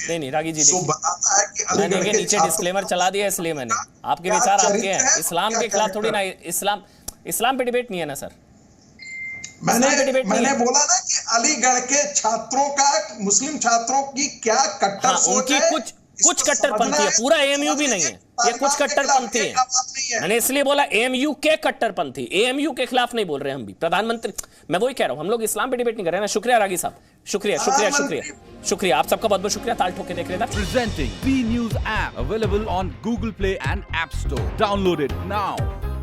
Speaker 1: नहीं रागी जी
Speaker 4: बताता है कि
Speaker 1: मैंने नीचे डिस्क्लेमर चला दिया, इसलिए मैंने आपके विचार आपके हैं, इस्लाम के खिलाफ थोड़ी ना, इस्लाम पे डिबेट नहीं है ना सर।
Speaker 4: मैंने बोला ना कि अलीगढ़ के छात्रों का, मुस्लिम छात्रों की क्या कट्टर सोच है,
Speaker 1: कुछ कट्टरपंथी है, पूरा AMU भी नहीं है, ये कुछ कट्टरपंथी है। मैंने इसलिए बोला AMU के कट्टरपंथी, AMU के खिलाफ नहीं बोल रहे हम भी। प्रधानमंत्री, मैं वही कह रहा हूं, हम लोग इस्लाम पे डिबेट नहीं कर रहे हैं ना। शुक्रिया रागी साहब, शुक्रिया आप सबका बहुत बहुत शुक्रिया। ताल ठोक के देख लेना।
Speaker 7: Presenting B News app available on Google Play and App Store. Download it now.